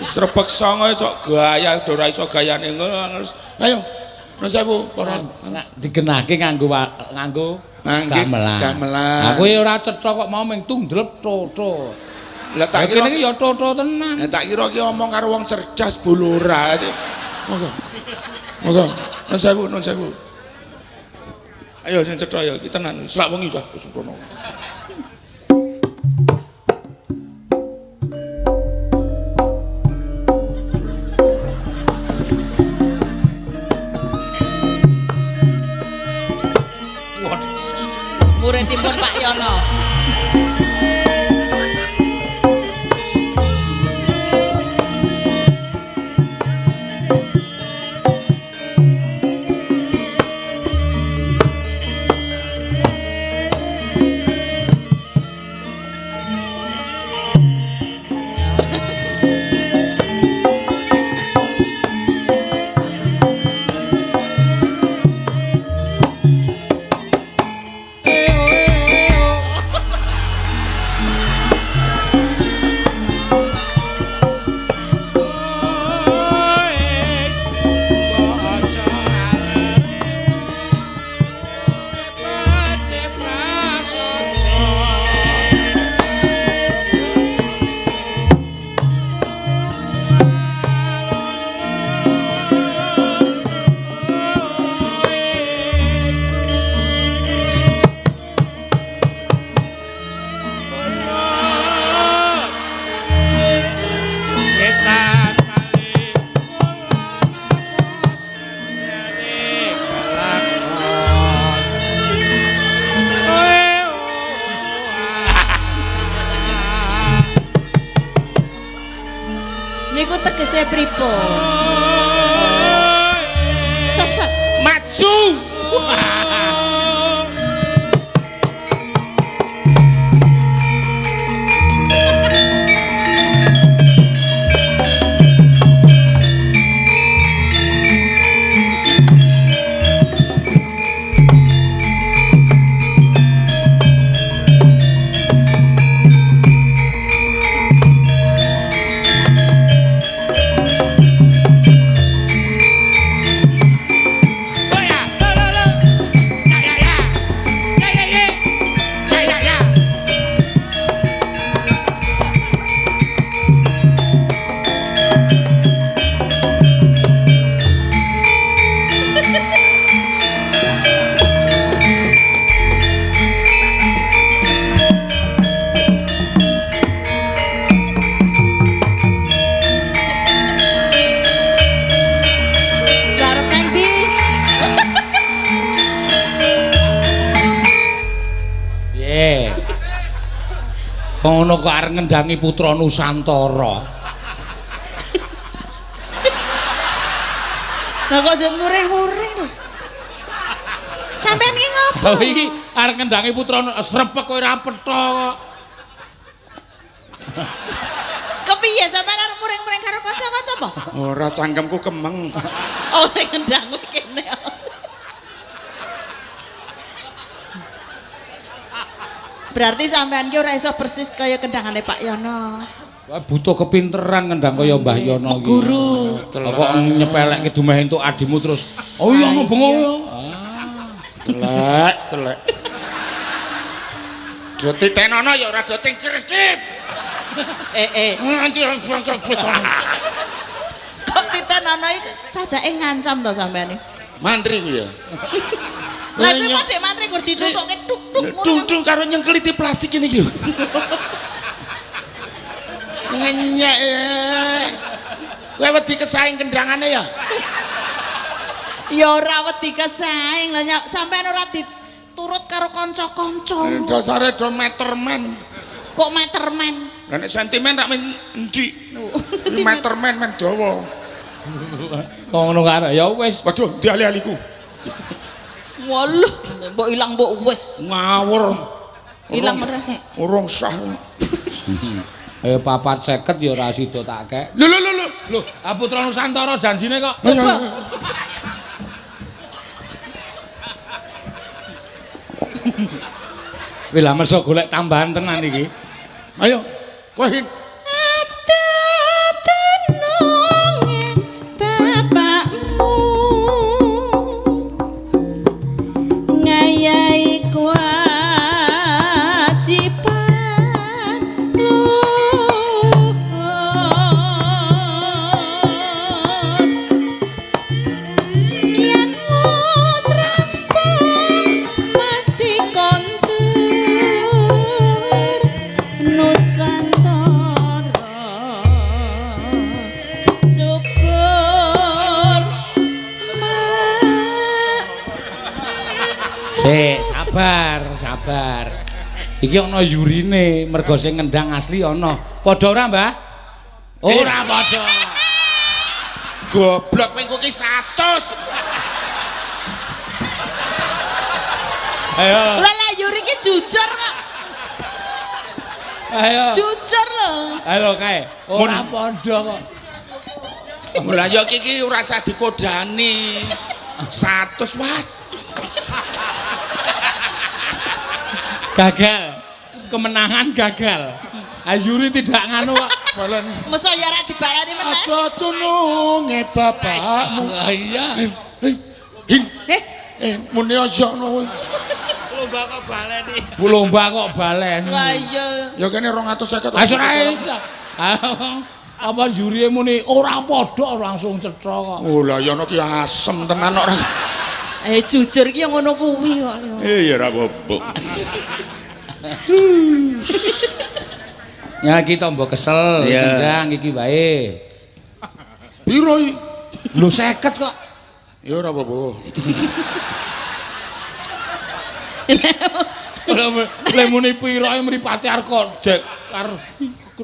Srebek songo sok gaya ora iso gayane ngono. Ayo. Nun sewu para Digenahke nganggo gamelan. Aku ora cetha kok mau ming tundrep toto. Lah tak kira iki ya toto tenan. Lah tak kira ki omong karo wong cerdas bolora. Monggo. Nun sewu. Ayo sing cetha ya iki tenan. Selak wengi wis sempurna. Muridipun Pak Yono. Niku tegese pripun? Sesat maju. Ngono kok arep ngendangi putra Nusantara. Lah kok jan muring-muring lho. Sampeyan iki ngopo? Lha iki arep ngendangi putra srepek kowe ora petha kok. Kepiye sampeyan arep muring-muring karo kanca-kanca apa? Ora cangkemku kemeng. Oh ngendang kene. Berarti sampean ki ora iso persis kaya kendangane Pak Yono. Wah butuh kepinteran ngendang kaya Mbah Yono iki. Guru. Kok nyepelekke dumeh entuk adimu terus. Oh iya ngono bengok. Telek. Do titenono ya ora do ting kredip. Nganti kok titenono iki sajake ngancam to sampean iki. Mantri ku ya. Lah kuwi kok dek mantri gur ditutukke tuk-tuk. Tuk-tuk karo nyengkeliti plastik ini iki lho. Ngenyek. Kowe wedi kesaing kendangane ya? Ya ora wedi kesaing lho sampean ora diturut karo kanca-kanca. Dasare do meterman. Kok meterman? Lah nek sentimen rak men endi? Meterman men dawa. Kok ngono karo ya wis. Waduh, diali-aliku. Walah, mbok ilang mbok wis Ngawur. ilang merah. Urung sah. Ayo 450 ya ora sida tak kek. Lho, Putra Nusantara janjine kok. Coba. Wis lah meso golek tambahan tenan iki. Ayo, kowe hin. Sabar. Iki ana yurine, mergo sing ngendang asli ana. Padha ora, Mbah? Ora padha. Goblok kowe ki 100. Ayo. Lah yuri ki jujur kok. Ayo. Jujur lho. Ayo kae. Ora padha kok. Lah ya iki ora usah dikodani. 100 watt. Gagal. Kemenangan gagal. Ayuri tidak nganu kok. Masa ya ora dibalani meneh. Ada tununge bapakmu. Iya. Muni aja ngono kowe. Lomba kok baleni. Lah iya. Ya kene 250. Ah ora iso. Apa juri muni ora padha langsung cetha kok. Oh lah ya ono ki asem tenan kok. Jujur ki ngono kuwi kok. Ya ora apa-apa. Ya kita mbok kesel ndang iki wae. Piro iki? Lho 50 kok. Ya ora apa-apa. Lemune piro mripate arep kok jek arep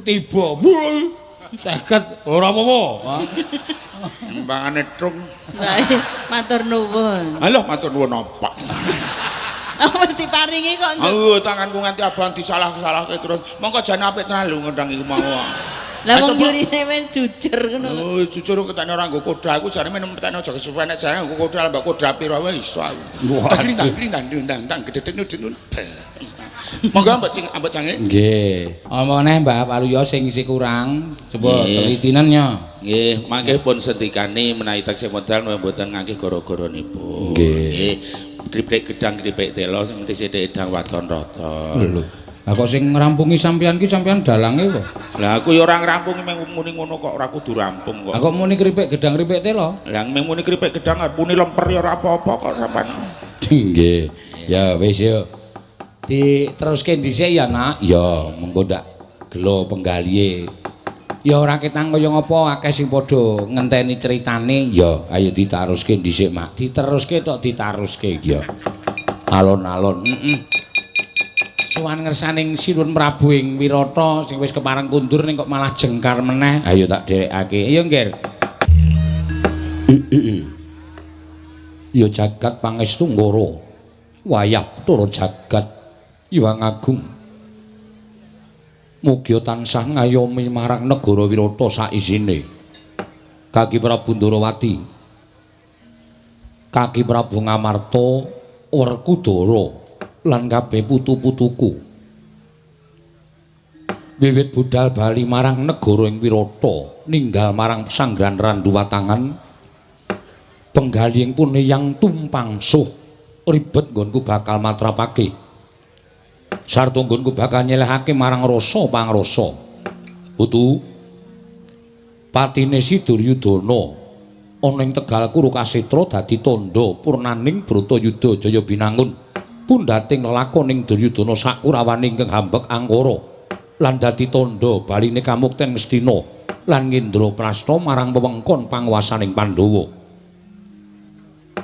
tiba. 50 ora apa-apa. Embangane trung. Lah iya, matur nuwun. Halo matur nuwun apa? Wis diparingi kok. Oh, tanganku nganti abang disalah-salahke terus. Monggo jane apik tenan lho ngendang iku mau. Lah wong jurine wis jujur ngono. Oh, jujur ketane ora nggo koda aku jarene men tekno aja kesuwen nek jarene nggo koda mbak koda pira wae iso aku. Blintang gedhe nudun. Monggo ambek cange. Nggih. Apa meneh Mbah Waluya sing isih kurang coba telitinan nya. Nggih, mangke pun sendikane menawi taksih modal mboten ngangge gara-garanipun. Nggih. Kripik gedang kripik telo sing sithik edang wadon rata. Lho. Lah kok sing ngrampungi sampean ki sampean dalange kok. Lah aku ya ora ngrampungi muni ngono kok ora kudu rampung kok. Lah kok muni kripik gedang kripik telo? Lah muni kripik gedang muni lemper ya ora apa-apa kok sampean. Nggih. Ya wis yo. Diteruske dhisik ya Nak. Ya mengko ndak gelo penggalihe. Ya ora ketang kaya ngapa akeh sing padha ngenteni critane. Ya ayo ditaruske dhisik Mak. Diteruske tok ditaruske ya. Alon-alon. Suwan ngersaning Sinuwun Prabu ing Wirata sing wis kepareng kundur ning kok malah jengkar meneh. Ayo tak dherekake. Ayo nggih. Ya jagat pangestu ngoro. Wayah turu jagat Hyang Agung. Mugi tansah ngayomi marang negara Wirata saisine. Kaki Prabu Ndarawati. Kaki Prabu Ngamarta Werkudara. Lan kabeh putu-putuku wiwit budal bali marang negara ing Wirata ninggal marang pesanggrahan Randuwatangan penggalihing pun yang tumpangsuh ribet nggonku bakal matrapake sarta nggonku bakal nyelehake marang rasa pangrasa putu patine Si Duryudana ana ing Tegal Kurukasetra dadi tandha purnaning Bratayuda Jaya Binangun pundhating lelakoning Duryudana sakurawane ingkang hambek angkara lan dadi tandha baline kamukten Ngastina lan Ngendraprasta marang wewengkon panguwasaning Pandhawa.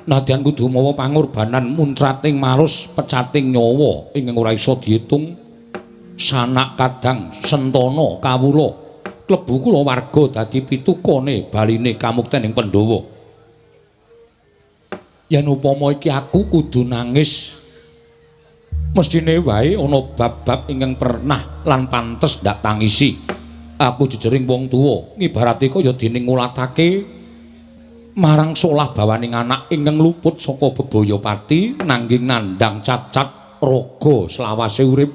Nadyan kudu mawa pangorbanan muntrating marus pecating nyawa ingkang ora isa diitung sanak kadang sentana kawula klebu kula warga dadi pitukane baline kamuktening Pandhawa. Yen upama iki aku kudu nangis mestine wae ana bab-bab ingkang pernah lan pantes ndak tangisi. Aku jejering wong tuwa, ngibarate kaya dening ngulatake marang solah bawaning anak ingkang luput saka bebaya pati nanging nandhang cacat raga selawase urip.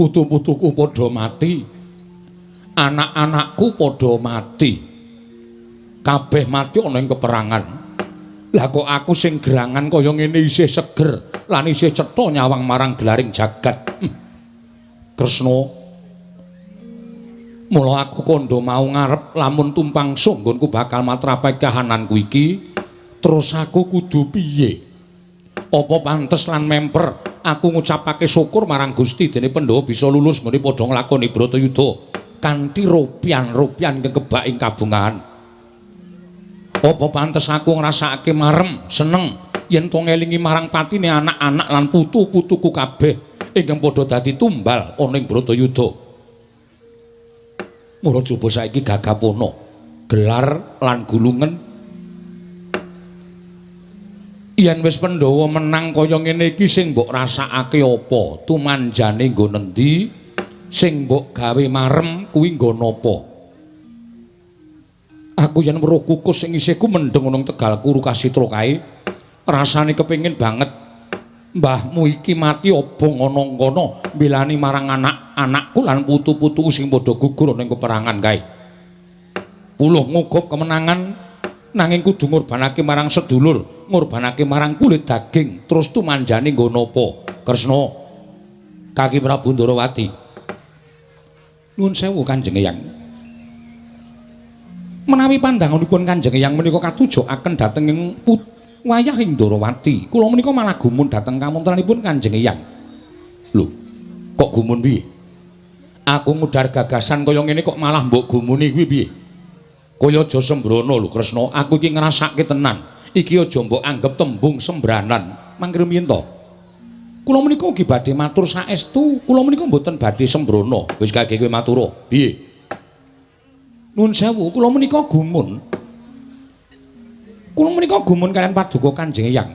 Putu-putuku padha mati. Anak-anakku padha mati. Kabeh mati ana ing peperangan. Lah kok aku sing gerangan kaya ngene isih seger lan isih cetha nyawang marang gelaring jagat. Kresna. Mula aku kandha mau ngarep lamun tumpang sunggonku bakal matrapake kahananku iki, terus aku kudu piye? Apa pantes lan memper aku ngucapake syukur marang Gusti dene Pandhawa bisa lulus ngene padha nglakoni Bratayuda kanthi rupian-rupian kekebak ing kabungahan. Apa pantes aku ngrasakake marem seneng yen to ngelingi marang patine anak-anak lan putu-putuku kabeh ingkang padha dadi tumbal ana ing Bratayuda. Mula coba saiki gagapana gelar lan gulungen yen wis Pandhawa menang kaya ngene iki sing mbok rasakake apa tumanjane nggo nendi sing mbok gawe marem kuwi nggo napa. Aku yen weruh kukus sing isih ku mendeng nang Tegal Kurukasetra kae, rasane kepengin banget mbahmu iki mati obong ana kono mbelani marang anak-anakku lan putu-putuku sing padha gugur ning peperangan kae. Puluh ngukup kemenangan nanging kudu ngorbanake marang sedulur, ngorbanake marang kulit daging, terus tumanjane nggo napa? Kresna. Kaki Prabu Ndarawati. Nuwun sewu Kanjeng Eyang. Menawi pandanganipun Kanjeng Eyang menika katujokaken dhateng ing wayahing Ndarawati, kula menika malah gumun dhateng kamontenanipun Kanjeng Eyang. Lho, kok gumun piye? Aku ngudar gagasan kaya ngene kok malah mbok gumuni kuwi piye? Kaya aja sembrono lho Kresna, aku iki ngrasake tenan. Iki aja mbok anggep tembung sembranan. Mangkira miyen to? Kula menika ugi badhe matur saestu, kula menika mboten badhe sembrono. Wis kage kowe matura. Piye? Nuwun sewu, kula menika gumun. Kula menika gumun kalian paduka Kanjeng Eyang.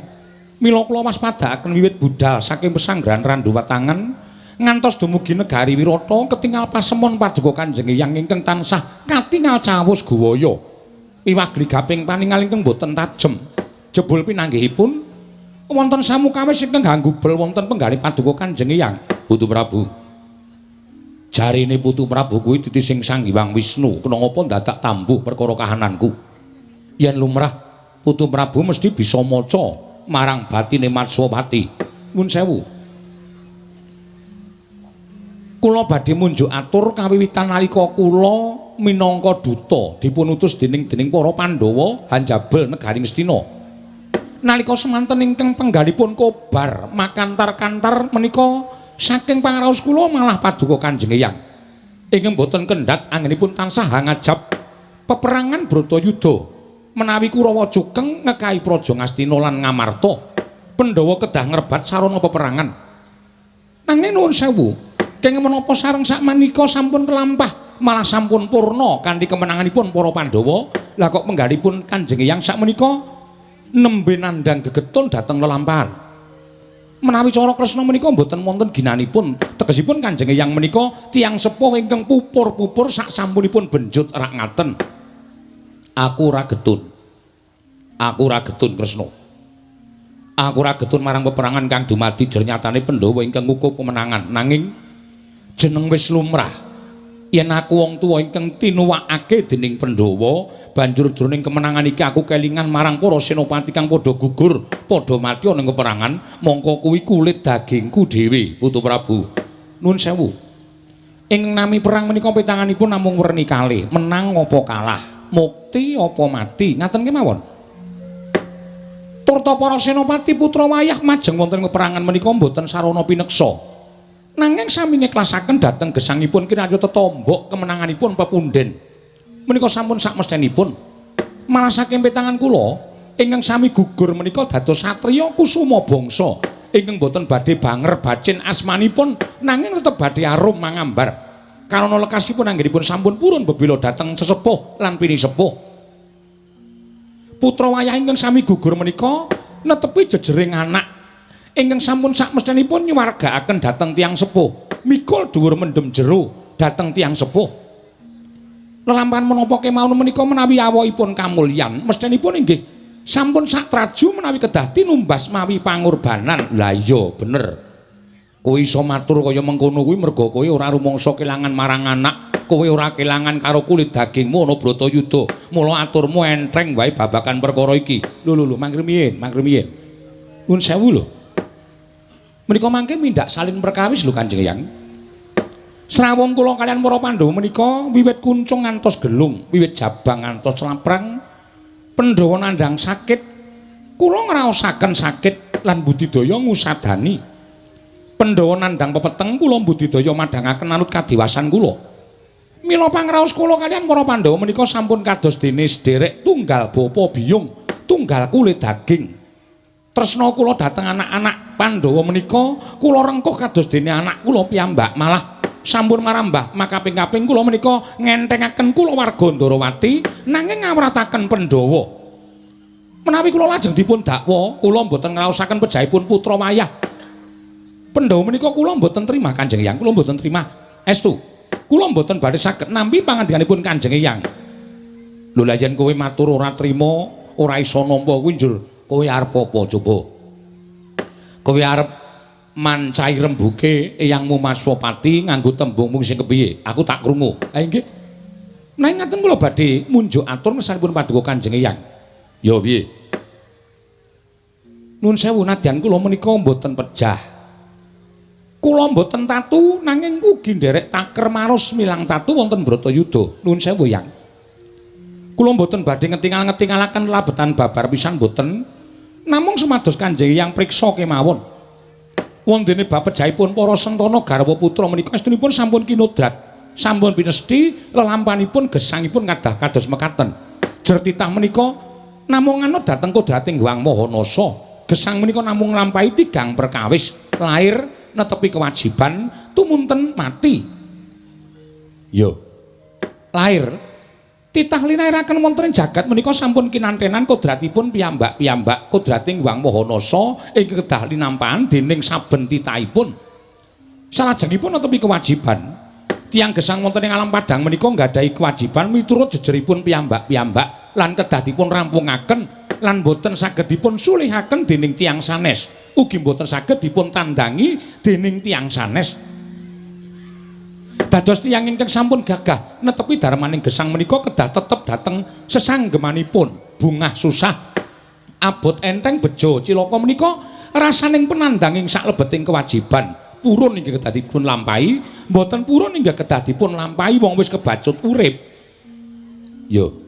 Mila kula waspadakaken wiwit budal saking pesanggrahan Randu Watangan ngantos dumugi negari Wirata ketingal pasemon paduka Kanjeng Eyang ingkang tansah katingal cawus guwaya. Iwagli gaping paningal ingkang boten tajem. Jebul pinanggihipun wonten samukawis ingkang ganggubel wonten penggalih paduka Kanjeng Eyang. Putu Prabu. Jarine Putu Prabu kuwi titising Sang Hyang Wisnu kena ngapa dadak tambuh perkara kahananku. Yen lumrah Putu Prabu mesti bisa maca marang batine Matswapati. Nuwun sewu. Kula badhe munjuk atur kawiwitan nalika kula minangka duta dipun utus dening para Pandhawa hanjabel negari Ngastina. Nalika semanten ingkang penggalipun kobar makantar-kantar menika saking pangraos kula malah paduka Kanjeng Eyang ingkang boten kendhat anggenipun tansah ngajab peperangan Bratayuda menawi Kurawa Jukeng ngekahi Praja Ngastina lan Ngamarta Pandhawa kedah ngrebat sarana peperangan. Nanging nuwun sewu, kenging menapa sareng sakmenika sampun kelampah malah sampun purna kanthi kemenanganipun para Pandhawa. Lah kok penggalipun Kanjeng Eyang sakmenika nembe nandhang gegeton dhateng lelampahan. Menawi cara Kresna menika mboten wonten ginanipun, tegesipun Kanjeng Eyang menika tiyang sepuh ingkang pupur-pupur sak sampunipun benjut rak ngaten. Aku ora getun. Aku ora getun Kresna. Aku ora getun marang peperangan kang dumadi jernyatane Pandhawa ingkang ngukup kemenangan. Nanging jeneng wis lumrah. Yen aku wong tuwa ingkang tinuwakake dening Pandhawa, banjur jroning kemenangan iki aku kelingan marang para senopati kang padha gugur, padha mati ana ing peperangan, mongko kuwi kulit dagingku dhewe, Putu Prabu. Nuwun sewu. Ing nami perang menika petanganipun namung werni kalih, menang apa kalah, mukti apa mati, ngaten kemawon. Turta para senopati putra wayah majeng wonten peperangan menika mboten sarana pineksa. Nanging sami ngiklasaken dhateng gesangipun kinarya tetombok kemenanganipun pepunden. Menika sampun sakmestenipun. Malah saking petangan kula ingkang sami gugur menika dados satriya kusuma bangsa ingkang boten badhe banger bacin asmanipun nanging tetep badhe arum mangambar. Karana lekasipun anggenipun sampun purun bebila dhateng sesepuh lan pinisepuh. Putra wayah ingkang sami gugur menika netepi jejering anak ingkang sampun sakmestenipun nyuwargakaken dhateng tiyang sepuh, mikul dhuwur mendem jero dhateng tiyang sepuh. Lelampahan menapa kemawon menika menawi awakipun kamulyan, mestenipun inggih sampun satraju menawi kedah tinumbas mawi pangorbanan. Lah iya bener. Kowe iso matur kaya mengkono kuwi merga kowe ora rumangsa kelangan marang anak, kowe ora kelangan karo kulit dagingmu ana Bratayuda. Mula aturmu entreng wae babagan perkara iki. Lho mangke miyen. Nuwun sewu lho. Menika mangke mindak salin perkawis lho Kanjeng Eyang. Srawung kula kalian para Pandhawa menika wiwit kuncung ngantos gelung, wiwit jabang ngantos laprang, Pandhawa nandhang sakit, kula ngraosaken sakit lan budidaya ngusadani. Pandhawa nandhang pepeteng, kula budidaya madhangaken manut kadiwasan kula. Mila pangraos kula kalian para Pandhawa menika sampun kados dene sederek tunggal bapa biyung, tunggal kulit daging. Tresna kula dhateng anak-anak Pandhawa menika kula rengkuh kados dene anak kula piyambak, malah sampun marambah makaping-kaping kula menika ngentengaken kulawarga Ndarawati nanging ngawrataken Pandhawa. Menawi kula lajeng dipun dakwa, kula mboten ngraosaken pejahipun putra wayah. Pandhawa menika kula mboten trima Kanjeng Eyang, kula mboten trima estu. Kula mboten badhe saged nampi pangandikanipun Kanjeng Eyang. Lho la yen kowe matur ora trima, ora isa nampa kuwi njur kowe arep apa coba? Kowe arep mancai rembuke eyangmu Matswapati nganggo tembungmu sing kepiye? Aku tak krungu. Ha nggih. Nanging ngaten kula badhe munjuk atur ngesanipun paduka Kanjeng Eyang. Ya piye? Nuwun sewu nadyan kula menika mboten pejah. Kula mboten tatu nanging ugi nderek taker maros milang tatu wonten Bratayuda. Nuwun sewu Yang. Kula mboten badhe ngetingal-ngetingalaken labetan babar pisan mboten. Namung sumados Kanjeng Eyang priksa kemawon. Wondene bab pejahipun para Sentana garwa putra menika estunipun sampun kinodrat, sampun pinesti lelampahanipun gesangipun kadah kados mekaten. Jer titah menika namung anut dhateng kodrating Hyang Mahanasa. Gesang menika namung nglampahi 3 perkawis. lahir netepi kewajiban tumunten mati. Yo. Lahir titah linairaken wonten ing jagat menika sampun kinantenan kodratipun piyambak-piyambak kodrating Hyang Mahanasa ing kedah linampahan dening saben titahipun. Salajengipun netepi kewajiban tiyang gesang wonten ing alam padang menika nggadahi kewajiban miturut jejeripun piyambak-piyambak lan kedah dipun rampungaken lan boten saged dipun sulihaken dening tiyang sanes ugi boten saged dipun tandangi dening tiyang sanes. Dados tiyang ingkang sampun gagah netepi darmaning gesang menika kedah tetep dhateng sesanggemanipun bungah susah abot enteng bejo cilaka menika rasaning penandanging saklebeting kewajiban purun inggih kedah dipun lampahi, mboten purun inggih kedah dipun lampahi wong wis kebacut urip. Yo.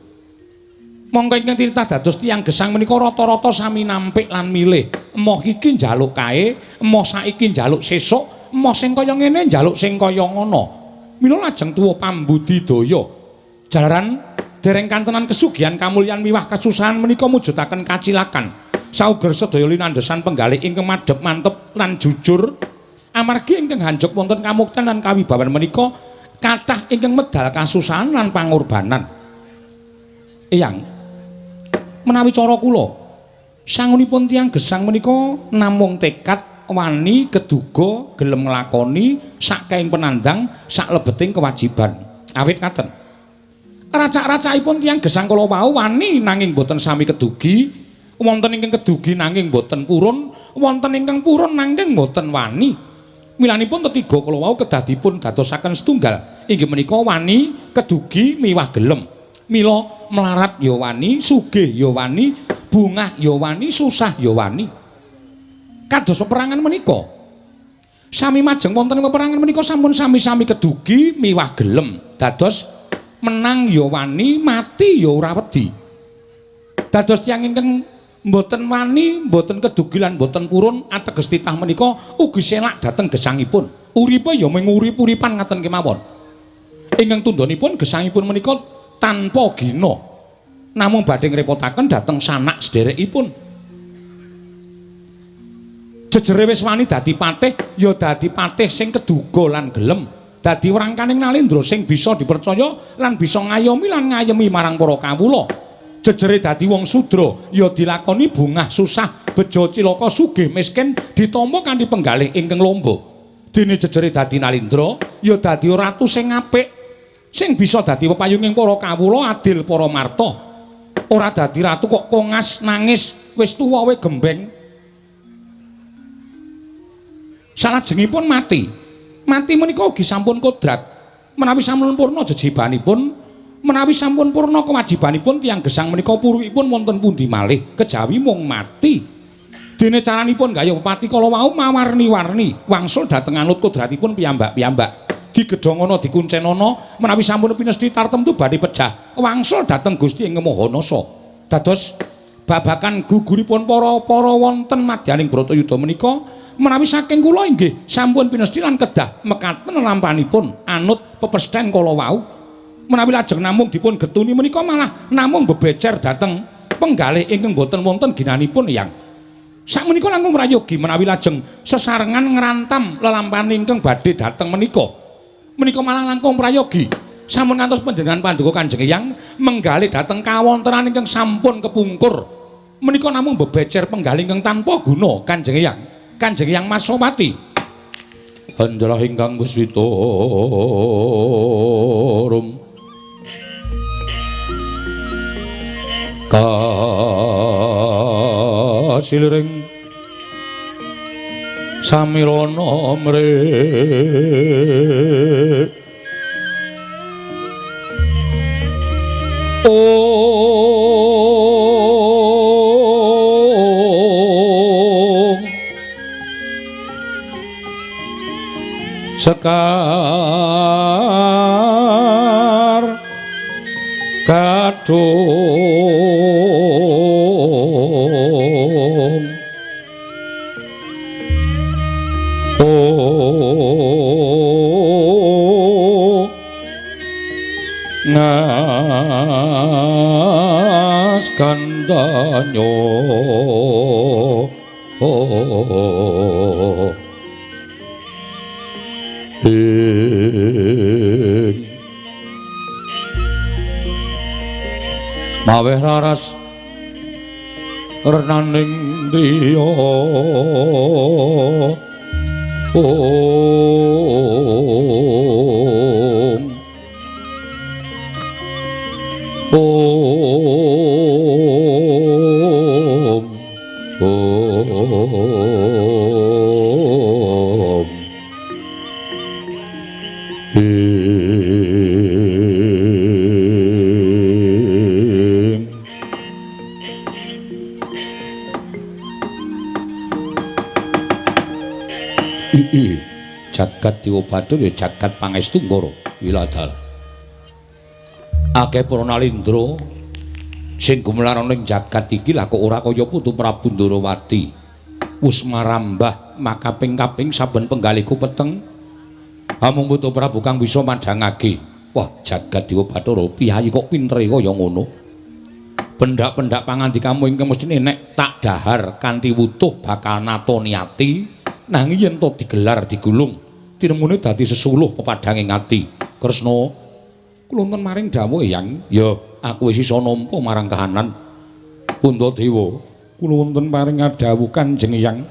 Monggo ingkang titah dados tiyang gesang menika rata-rata sami nampik lan milih. Emoh iki njaluk kae, emoh saiki njaluk sesuk, emoh sing kaya ngene njaluk sing kaya ngono. Mila lajeng tuwa pambudidaya. Jalaran dereng kantenan kesugihan kamulyan miwah kesusahan menika mujudaken kacilakan. Sauger sedaya linandhesan penggalih ingkang madhep mantep lan jujur. Amargi ingkang hanjuk wonten kamukten lan kawibawan menika kathah ingkang medal kasusahan lan pangorbanan. Eyang, menawi cara kula sangunipun tiyang gesang menika namung tekad wani keduga gelem nglakoni sakkaing penandang saklebeting kewajiban. Awit katen. Racak-racakipun tiyang gesang kala wau wani nanging boten sami kedugi, wonten ingkang kedugi nanging boten purun, wonten ingkang purun nanging boten wani. Milanipun tetiga kala wau kedah dipun dadosaken setunggal inggih menika wani, kedugi, miwah gelem. Mila melarat ya wani, sugih ya wani, bungah ya wani, susah ya wani. Kados peperangan menika sami majeng wonten peperangan menika sampun sami-sami kedugi, miwah gelem. Dados menang ya wani, mati ya ora wedi. Dados tiyang ingkang mboten wani, mboten kedugi lan mboten purun ateges titah menika ugi selak dhateng gesangipun. Uripe ya mung urip-uripan ngaten kemawon. Ingkang tundhonipun gesangipun menika tanpa gina. Namung badhe ngrepotaken dhateng sanak sederekipun. Jejere wis wani dadi patih, ya dadi patih sing keduga lan gelem. Dadi wrangkaning nalindra sing bisa dipercaya lan bisa ngayomi lan ngayemi marang para kawula. Jejere dadi wong sudra ya dilakoni bungah susah bejo cilaka sugih miskin ditampa kanthi penggalih ingkang lomba. Dene jejere dadi nalindra ya dadi ratu sing apik sing bisa dadi pepayunging para kawula adil para marta. Ora dadi ratu kok kongas nangis wis tuwa we gembeng. Salajengipun mati. Mati menika ugi sampun kodrat menawi sampun purna jejibanipun. Menawi sampun purna kewajibanipun tiyang gesang menika puruhipun wonten pundi malih kejawi mung mati. Dene caranipun gayuh pati kala wau mawarni-warni wangsul dhateng anut kodratipun piyambak-piyambak. Digedhongana dikuncenana menawi sampun pinesti tartemtu badhe pejah wangsul dhateng Gusti Ing Mahanasa. Dados babakan guguripun para wonten madyaning Bratayuda menika menawi saking kula inggih sampun pinesti lan kedah mekaten lampahipun anut pepesthen kala wau. Menawi lajeng namung dipun getuni menika malah namung bebecer dhateng penggalih ingkang boten wonten ginanipun Yang. Sakmenika langkung mrayogi menawi lajeng sesarengan ngrantam lelampahan ingkang badhe dhateng menika. Menika malah langkung prayogi sampun ngantos panjenengan Pandhawa Kanjeng Hyang menggalih dhateng kawontenan ingkang sampun kepungkur. Menika namung bebecer penggalih ingkang tanpa guna Kanjeng Hyang. Kanjeng Hyang Masawati. Handalah ingkang beswita rum kasilring samirana mrih sekar kadung ngas kandanyo maweh raras renaning driya jagat Dewa Bathara ya jagat pangestu Ngara Wiladal. Akeh para nalindra sing gumelar ning jagat iki lah kok ora kaya Putu Prabu Ndarawati. Wis marambah makaping-kaping saben penggaliku peteng. Amung Putu Prabu kang bisa madhangake. Wah, jagat Dewa Bathara piyayi kok pintere kaya ngono. Pendak-pendak pangandikamu ingkang mestine nek tak dahar kanthi wutuh bakal natoni ati, nanging yen to digelar digulung tinemune dadi sesuluh pepadhanging ati. Kresna, kula wonten maring dawuh Eyang, ya aku wis isa nampa marang kahanan. Puntadewa, kula wonten paring dawuh Kanjeng Eyang.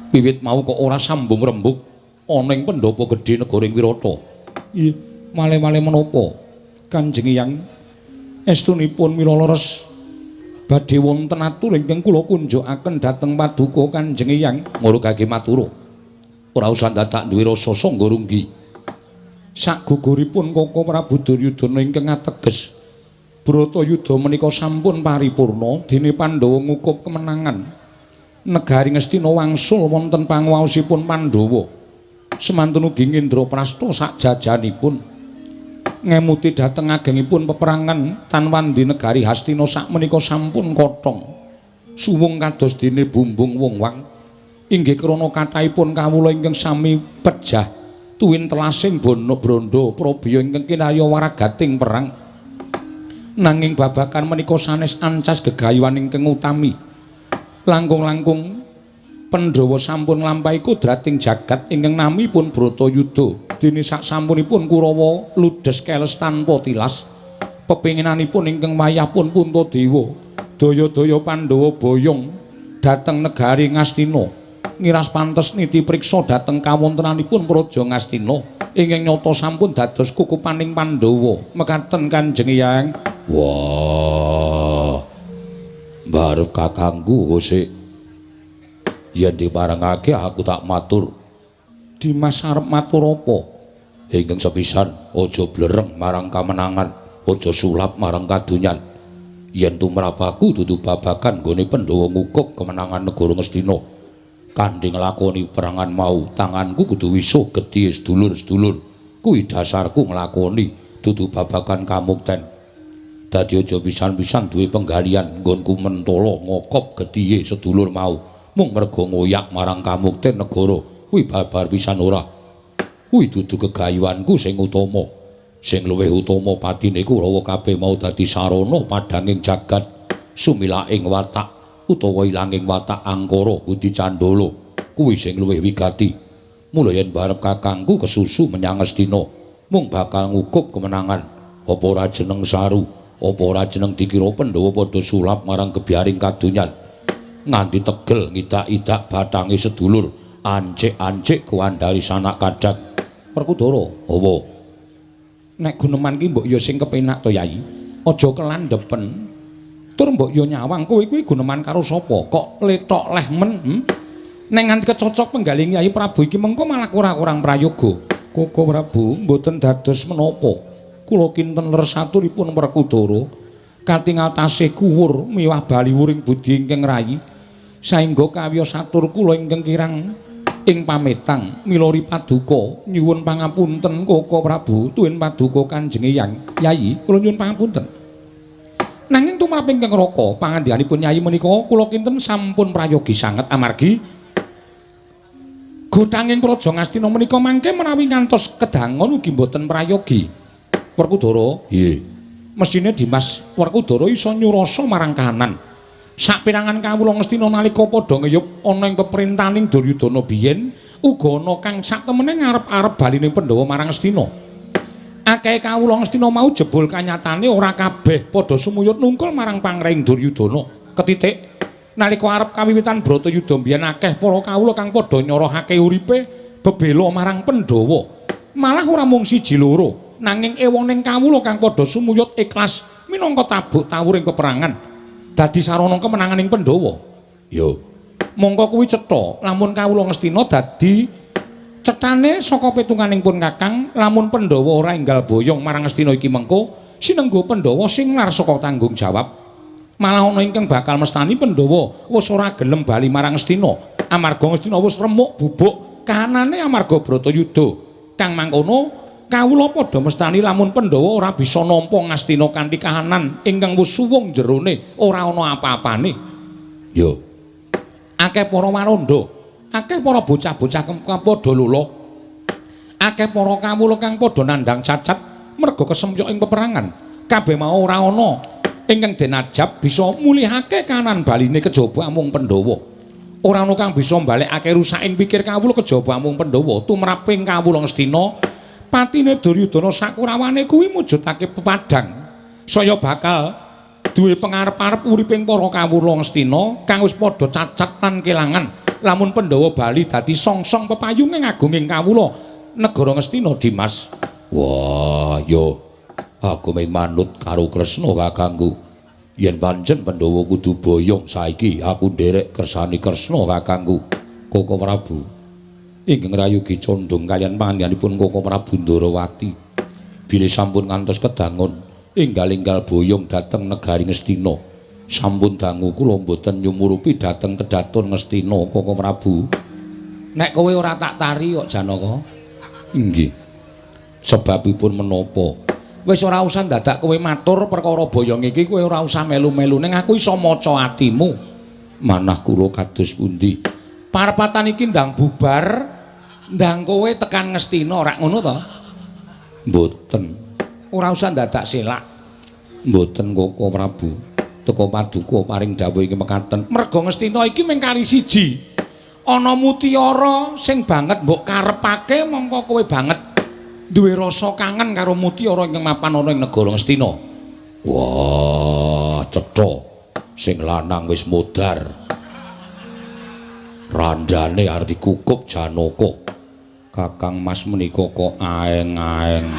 Wiwit mau kok ora sambung rembug ana ing pendhapa gedhe negaring Wirata. Iya, malih-malih menapa? Kanjeng Eyang, estunipun mila leres badhe wonten atur ingkang kula kunjukaken dhateng Paduka Kanjeng Eyang. Marugake matur. Ora usah dadak duwe rasa sangga runggi. Sakguguripun Kaka Prabu Duryudana ingkang ateges Bratayuda menika sampun paripurna dene Pandhawa ngukup kemenangan. Negari Ngastina wangsul wonten panguwaosipun Pandhawa. Semanten ugi Indraprastha sakjajanipun ngemuti dhateng agengipun peperangan Tanwandi negari Hastina sakmenika sampun kothong. Suwung kados dene bumbung wong-wang. Inggih krana kathahipun kawula ingkang sami pejah tuwin telasing Branda Prabaya ingkang kinarya waragating perang. Nanging babakan menika sanes ancas gegayuhan ingkang utami. Langkung-langkung Pandhawa sampun nglampahi kodrating jagat ingkang namipun Bratayuda. Dene saksampunipun Kurawa ludes keles tanpa tilas. Pepinginanipun ingkang wayahipun Puntadewa. Daya-daya Pandhawa boyong dhateng negari Ngastina. Ngiras pantes niti priksa dhateng kawontenanipun Praja Ngastina ingkang nyata sampun dados kukupaning Pandhawa. Mekaten Kanjeng Eyang. Wah. Barep kakangku sik. Yen diparengake aku tak matur. Dimas arep matur apa? Ingkang sepisan aja blereng marang kamenangan, aja sulap marang kadonyan. Yen tumrap aku dudu babagan nggone Pandhawa ngukup kemenangan negara Ngastina. Kanthi nglakoni perangan mau, tanganku kudu wisuh gedhe sedulur-sedulur. Kuwi dasarku nglakoni dudu babagan kamukten. Dadi aja pisan-pisan duwe penggalian nggonku mentala ngokop gedhe sedulur mau. Mung merga ngoyak marang kamukten negara. Kuwi babar pisan ora. Kuwi dudu gegayuhanku sing utama. Sing luwih utama patine Kurawa kabeh mau dadi sarana padhanging jagat. Sumilaking watak utawa ilanging watak angkara Budi Candala. Kuwi sing luwih wigati. Mula yen barep kakangku kesusu menyang Astina, mung bakal ngukup kemenangan. Apa ora jeneng saru, apa ora jeneng dikira Pandhawa padha sulap marang gebyaring kadonyan. Nganti tegel ngidak-idak batange sedulur, ancik-ancik kuwandari sanak kadang. Werkudara, apa? Nek guneman ki mbok ya sing kepenak to Yai. Aja kelandhepen. Tur mbok ya nyawang kowe kuwi guneman karo sapa? Kok letok lehmen? Nek nganti kecocok penggaling Yai Prabu iki mengko malah kurang prayoga. Koko Prabu mboten dados menapa. Kula kinten leresaturipun Werkudara katingal tasih kuwur miwah baliwuring budi ingkang rayi. Saengga kawiyosatur kula ingkang kirang ing pametang milori paduka nyuwun pangapunten Koko Prabu tuwin paduka Kanjeng Eyang. Yai kula nyuwun pangapunten. Nanging tumrap ingkang raka pangandhanipun Yai menika kula kinten sampun prayogi sanget amargi gotanging Praja Ngastina menika mangke menawi ngantos kedangon ugi mboten prayogi. Werkudara, Nggih. mestine Dimas Werkudara isa nyurasa marang kahanan. Saperangan kawula Ngastina nalika padha ngeyup ana ing peperintahaning Duryudana biyen uga ana kang sak temene ngarep-arep baline Pandhawa marang Astina. Akeh kawula Astina mau jebul kanyatane ora kabeh padha sumuyut nungkul marang pangreng Duryudana. Ketitik nalika arep kawiwitan Bratayuda mbiyen akeh para kawula kang padha nyorohake uripe bebela marang Pandhawa. Malah ora mung siji loro, nanging ewoning kawula kang padha sumuyut ikhlas minangka tabuk tawuring peperangan dadi sarana kemenanganing Pandhawa. Yo, mongko kuwi cetha lamun kawula Ngastina dadi cethane saka petunganing pun Kakang, lamun Pandhawa ora enggal boyong marang Astina iki mengko sinenggo Pandhawa sing lar saka tanggung jawab. Malah ana ingkang bakal mestani Pandhawa wis ora gelem bali marang Astina amarga Astina wis remuk bubuk kahanane amarga Bratayuda. Kang mangkono kawula padha mestani lamun Pandhawa ora bisa nampa Ngastina kanthi kahanan ingkang wis suwung jerone ora ana apa-apane. Yo. Akeh para waranda, akeh para bocah-bocah kang padha lula. Akeh para kawula kang padha nandhang cacat merga kesempyok ing peperangan. Kabeh mau ora ana ingkang denajab bisa mulihake kahanan baline kejaba amung Pandhawa. Ora ana kang bisa mbalekake rusaking pikir kawula kejaba amung Pandhawa tumraping kawula Ngastina. Patine Duryudana sakurawane kuwi mujudake pepadang. Saya bakal duwe pangarep-arep uriping para kawula Ngastina kang wis padha cacat lan kelangan. Lamun Pandhawa bali dadi songsong pepayunging agunging kawula negara Ngastina Dimas. Wah, yo aku meh manut karo Kresna kakangku. Yen pancen Pandhawa kudu boyong saiki aku nderek kersane Kresna kakangku. Koko Prabu ingkang rayugi condong kalian panjenenganipun Koko Prabu Ndarawati bilih sampun ngantos kedangun enggal-enggal boyong dhateng negari Ngastina. Sampun dangu kula mboten nyumurupi dhateng kedaton Ngastina Koko Prabu. Nek kowe ora tak tari kok Janaka. Inggih. Sebabipun menapa? Wis ora usah dadak kowe matur perkara boyong iki, kowe ora usah melu-melu ning aku iso maca atimu. Manah kula kados pundi? Parepatan iki ndang bubar, ndang kowe tekan Ngastina ora ngono to? Mboten. Ora usah dadak selak. Mboten Koko Prabu. Teka paduka paring dawuh iki mekaten. Merga Ngastina iki mung kali siji. Ana mutiara sing banget mbok karepake mongko kowe banget duwe rasa kangen karo mutiara ingkang mapan ana ing negara Ngastina. Wah, cetha. Sing lanang wis modar. Randane arep dikukup Janaka. Kakang Mas menika kok aeng-aeng.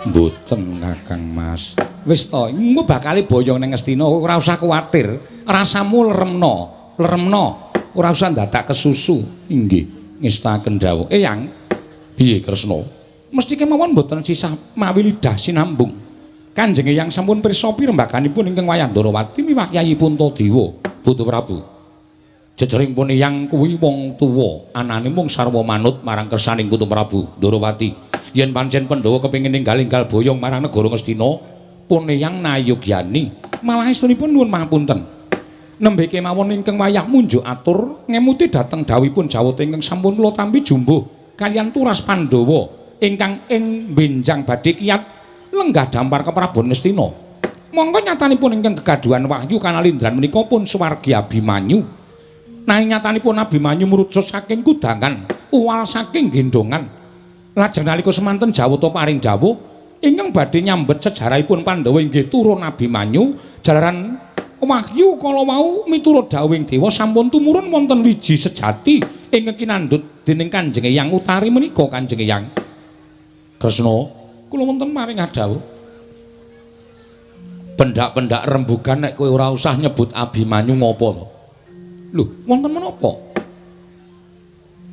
Mboten Kakang Mas. Wis to, engko bakal boyong ning Ngastina, ora usah kuwatir. Rasamu leremna, leremna. Ora usah dadak kesusu. Inggih, ngestaken dawuh. Eyang piye Kresna? Mesti kemawon mboten sisah mawi lidah sinambung. Kanjeng Eyang sampun pirsa pirembaganipun ingkang wayah Ndarawati miwah Yayi Puntadewa, Putu Prabu. Jejeringipun Eyang kuwi wong tuwa, anane mung sarwa manut marang kersaning Putu Prabu Ndarawati. Yen pancen Pandhawa kepengin ninggal-inggal boyong marang negara Ngastina, pun Eyang nayogyani. Malah estunipun nuwun pangapunten. Nembe kemawon ingkang wayah munjuk atur ngemuti dhateng dawuhipun jawata ingkang sampun kula tampi jumbuh kalian turas Pandhawa ingkang ing benjang badhe kiyat lenggah dampar keprabon Ngastina. Monggo nyatanipun ingkang kegaduhan wahyu kanalindran menika pun suwargi Abimanyu. Nanging nyatanipun Abimanyu mrucut saking kudangan, uwal saking gendongan. Lajeng nalika semanten jawata paring dawuh ingkang badhe nyambet sejarahipun Pandhawa inggih turun Abimanyu jalaran wahyu kala wau miturut dawuhing dewa sampun tumurun wonten wiji sejati ingkang kinandhut dening Kanjeng Eyang Utari menika Kanjeng Eyang. Kresna, kula wonten maring dawuh. Pendak-pendak rembugan nek kowe ora usah nyebut Abimanyu ngopo to? Lho, wonten menapa?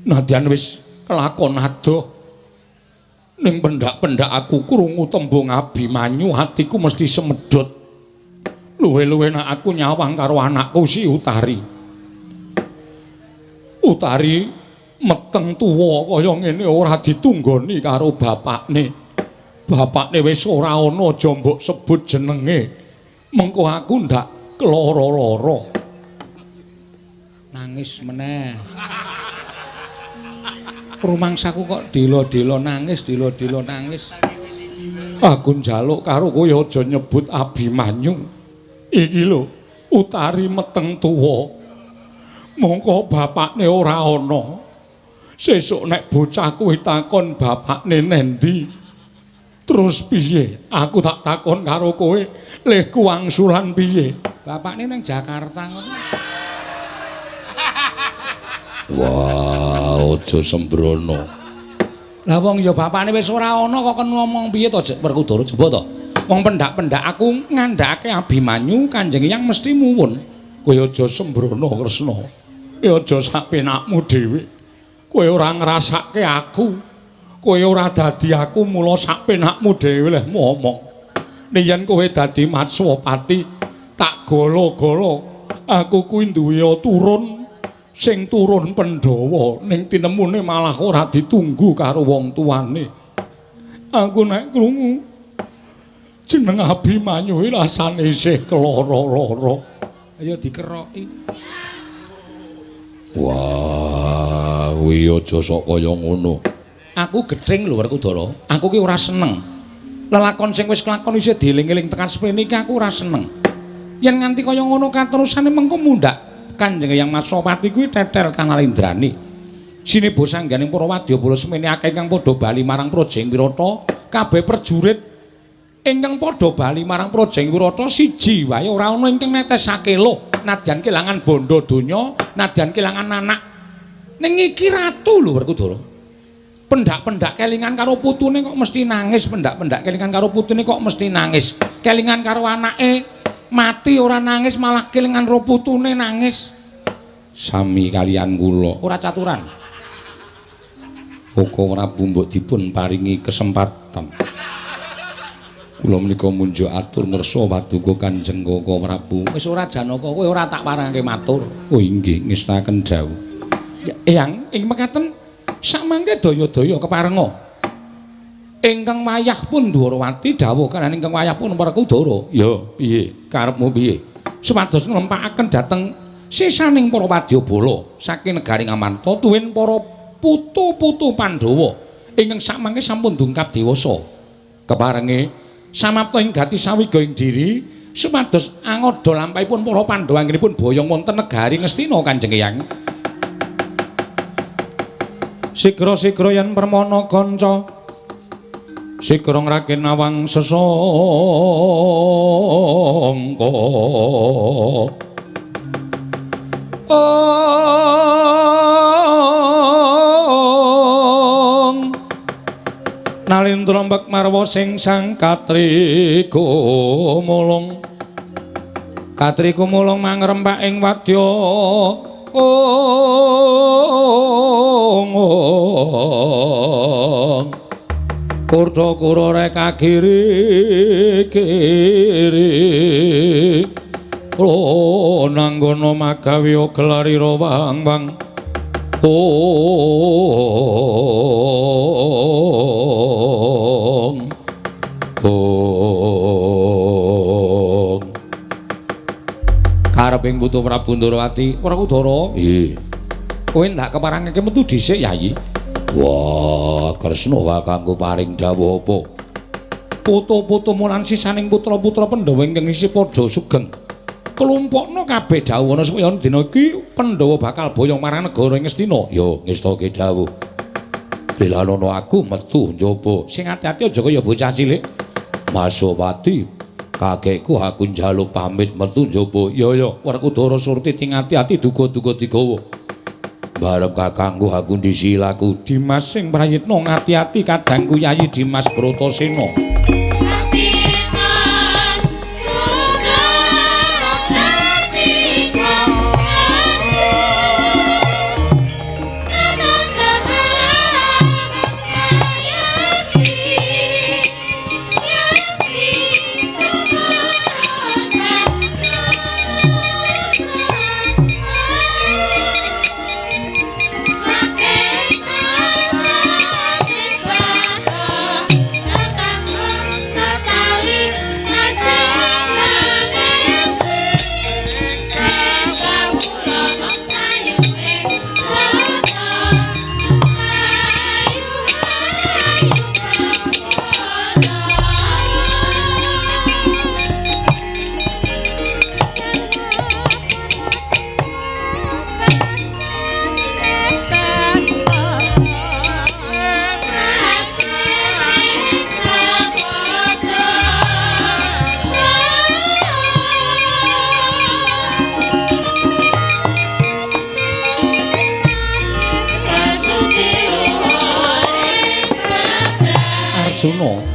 Nadyan wis kelakon adoh. Ning pendak-pendak aku krungu tembung Abimanyu hatiku mesti semedhot. Luwe-luwe nek aku nyawang karo anakku si Utari. Utari meteng tuwa kaya ngene ora ditunggoni karo bapakne. Bapakne wis ora ana aja mbok sebut jenenge. Mengko aku ndak keloro-loro. Nangis meneh. Rumangsaku kok dilo-dilo nangis, dilo-dilo nangis. Aku njaluk karo kowe aja nyebut Abimanyu. Iki lho, Utari meteng tuwa. mongko bapakne ora ana. Sesuk nek bocah kuwi takon bapakne nendi, terus piye? Aku tak takon karo kowe, leh kuwangsulan piye? Bapakne nang Jakarta ngono. Wah, aja sembrono. Lah wong ya bapakne wis ora ana kok ngomong piye to, Werkudara coba to. Wong pendak-pendak aku ngandhakake Abimanyu Kanjeng Hyang mesti muwun. Kowe aja sembrono Kresna. Kowe aja sak penakmu dhewe. Kowe ora ngrasake aku. Kowe ora dadi aku mula sak penakmu dhewe leh ngomong. Yen kowe dadi Matswapati tak golo-golo. Aku kuwi duwe turun sing turun Pandhawa ning tinemune malah ora ditunggu karo wong tuane. Aku nek krungu jeneng Abimanyu rasane isih keloro-loro. Ayo dikeroki. Wah, kuwi aja sok kaya ngono. Aku gething lho Werkudara. Aku ki ora seneng. Lelakon sing wis kelakon isih dieling-eling tekan sprene iki aku ora seneng. Yen nganti kaya ngono katerusane mengko mundhak Kanjeng Hyang Matswapati kuwi tetel kanalindrani. Sinebo sangganing para wadyabala semene akeh ingkang padha bali marang Projeng Wirata, kabeh prajurit ingkang padha bali marang Projeng Wirata siji wae ora ana ingkang netesake lho, nadyan kelangan bondo donya, nadyan kelangan anak. Ning iki ratu lho Werkudara. Pendak-pendak kelingan karo putune kok mesti nangis, pendak-pendak kelingan karo putune kok mesti nangis. Kelingan karo anake mati ora nangis malah kelingan ro putune nangis. Sami kalian kula. Ora caturan. Koko Prabu mbok dipun paringi kesempatan. Kula menika munjuk atur ngersa paduka Kanjeng Koko Prabu. Wis ora Janaka kowe ora tak parangke matur. Oh inggih ngestaken dawuh. Eyang ing mekaten samangke daya-daya keparenga. Ingkang wayah pun Dwarawati dawuh kan ingkang wayah pun Werkudara. Ya, piye? Karepmu piye? Supados nglempakaken dhateng sisaning para wadyabala saking negari Ngamarta tuwin para putu-putu Pandhawa ingkang samangke sampun dungkap dewasa. Keparenge samapta ing gati sawiga ing diri supados angoda lampahipun para Pandhawa anggenipun boyong wonten negari Ngastina Kanjeng Hyang. Sigra-sigra yen permana kanca sigra ngraken awang sesangka nalindra mbek marwa sing sang katriku mulung mangrempak ing wadya Kurta kurore kagiri-giri lo nanggono magawi gelarira wang-wang kareping putu Prabu Ndrawati Werkudara. Nggih. Kowe ndak keparangake metu dhisik Yayi. Wah, Kresna kakangku paring dawuh apa? Putu-putu mulan sisaning putra-putra Pandhawa ingkang isih padha sugeng. Kelompokna kabeh dawuhana supaya dina iki Pandhawa bakal boyong marang negara Ngastina. Ya, ngestake dawuh. Lelanono aku metu njaba. Sing ati-ati aja kaya bocah cilik. Maswapati, kakekku aku njaluk pamit metu njaba. Ya, Werkudara surti ting ati-ati duga-duga digawa. Barep kakangku aku disilaku Dimas sing prayitna ngati-ati kadangku Yayi Dimas Bratasena.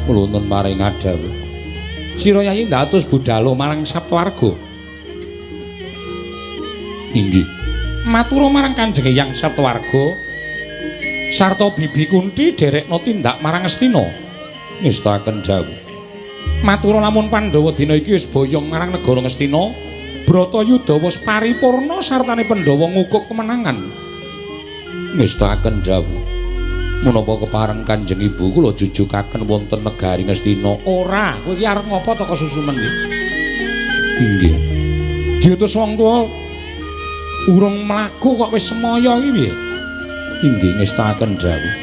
Nuwun maring Adawu. Sira Yayi ndatus budhalo marang Saptawarga. Inggih. Matur marang Kanjeng Hyang Saptawarga sarta Bibi Kunti derekna tindak marang Astina. Ngestaken dawuh. Matur lamun Pandhawa dina iki wis boyong marang negara Ngastina, Bratayuda wis paripurna sartane Pandhawa ngukuk kemenangan. Ngestaken dawuh. Menapa kepareng Kanjeng Ibu kula jujugaken wonten negari Ngastina? Ora, kowe iki arep ngapa to kesusumen iki? Inggih. Diutus wong tuwa urung mlaku kok wis semaya iki piye? Inggih ngestaken dawuh.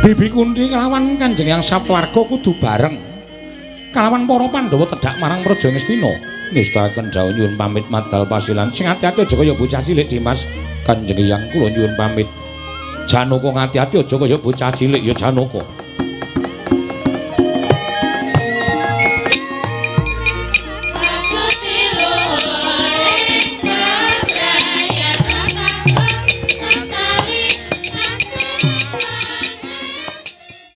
Bibi Kunti kelawan Kanjeng Hyang Saptawarga kudu bareng kalawan para Pandhawa tedhak marang Praja Ngastina. Ngestaken dawuh nyuwun pamit madal pasilan. Sing ati-ati aja kaya bocah cilik Dimas. Kanjeng Hyang kula nyuwun pamit. Janaka ngati-ati aja kaya bocah cilik ya Janaka.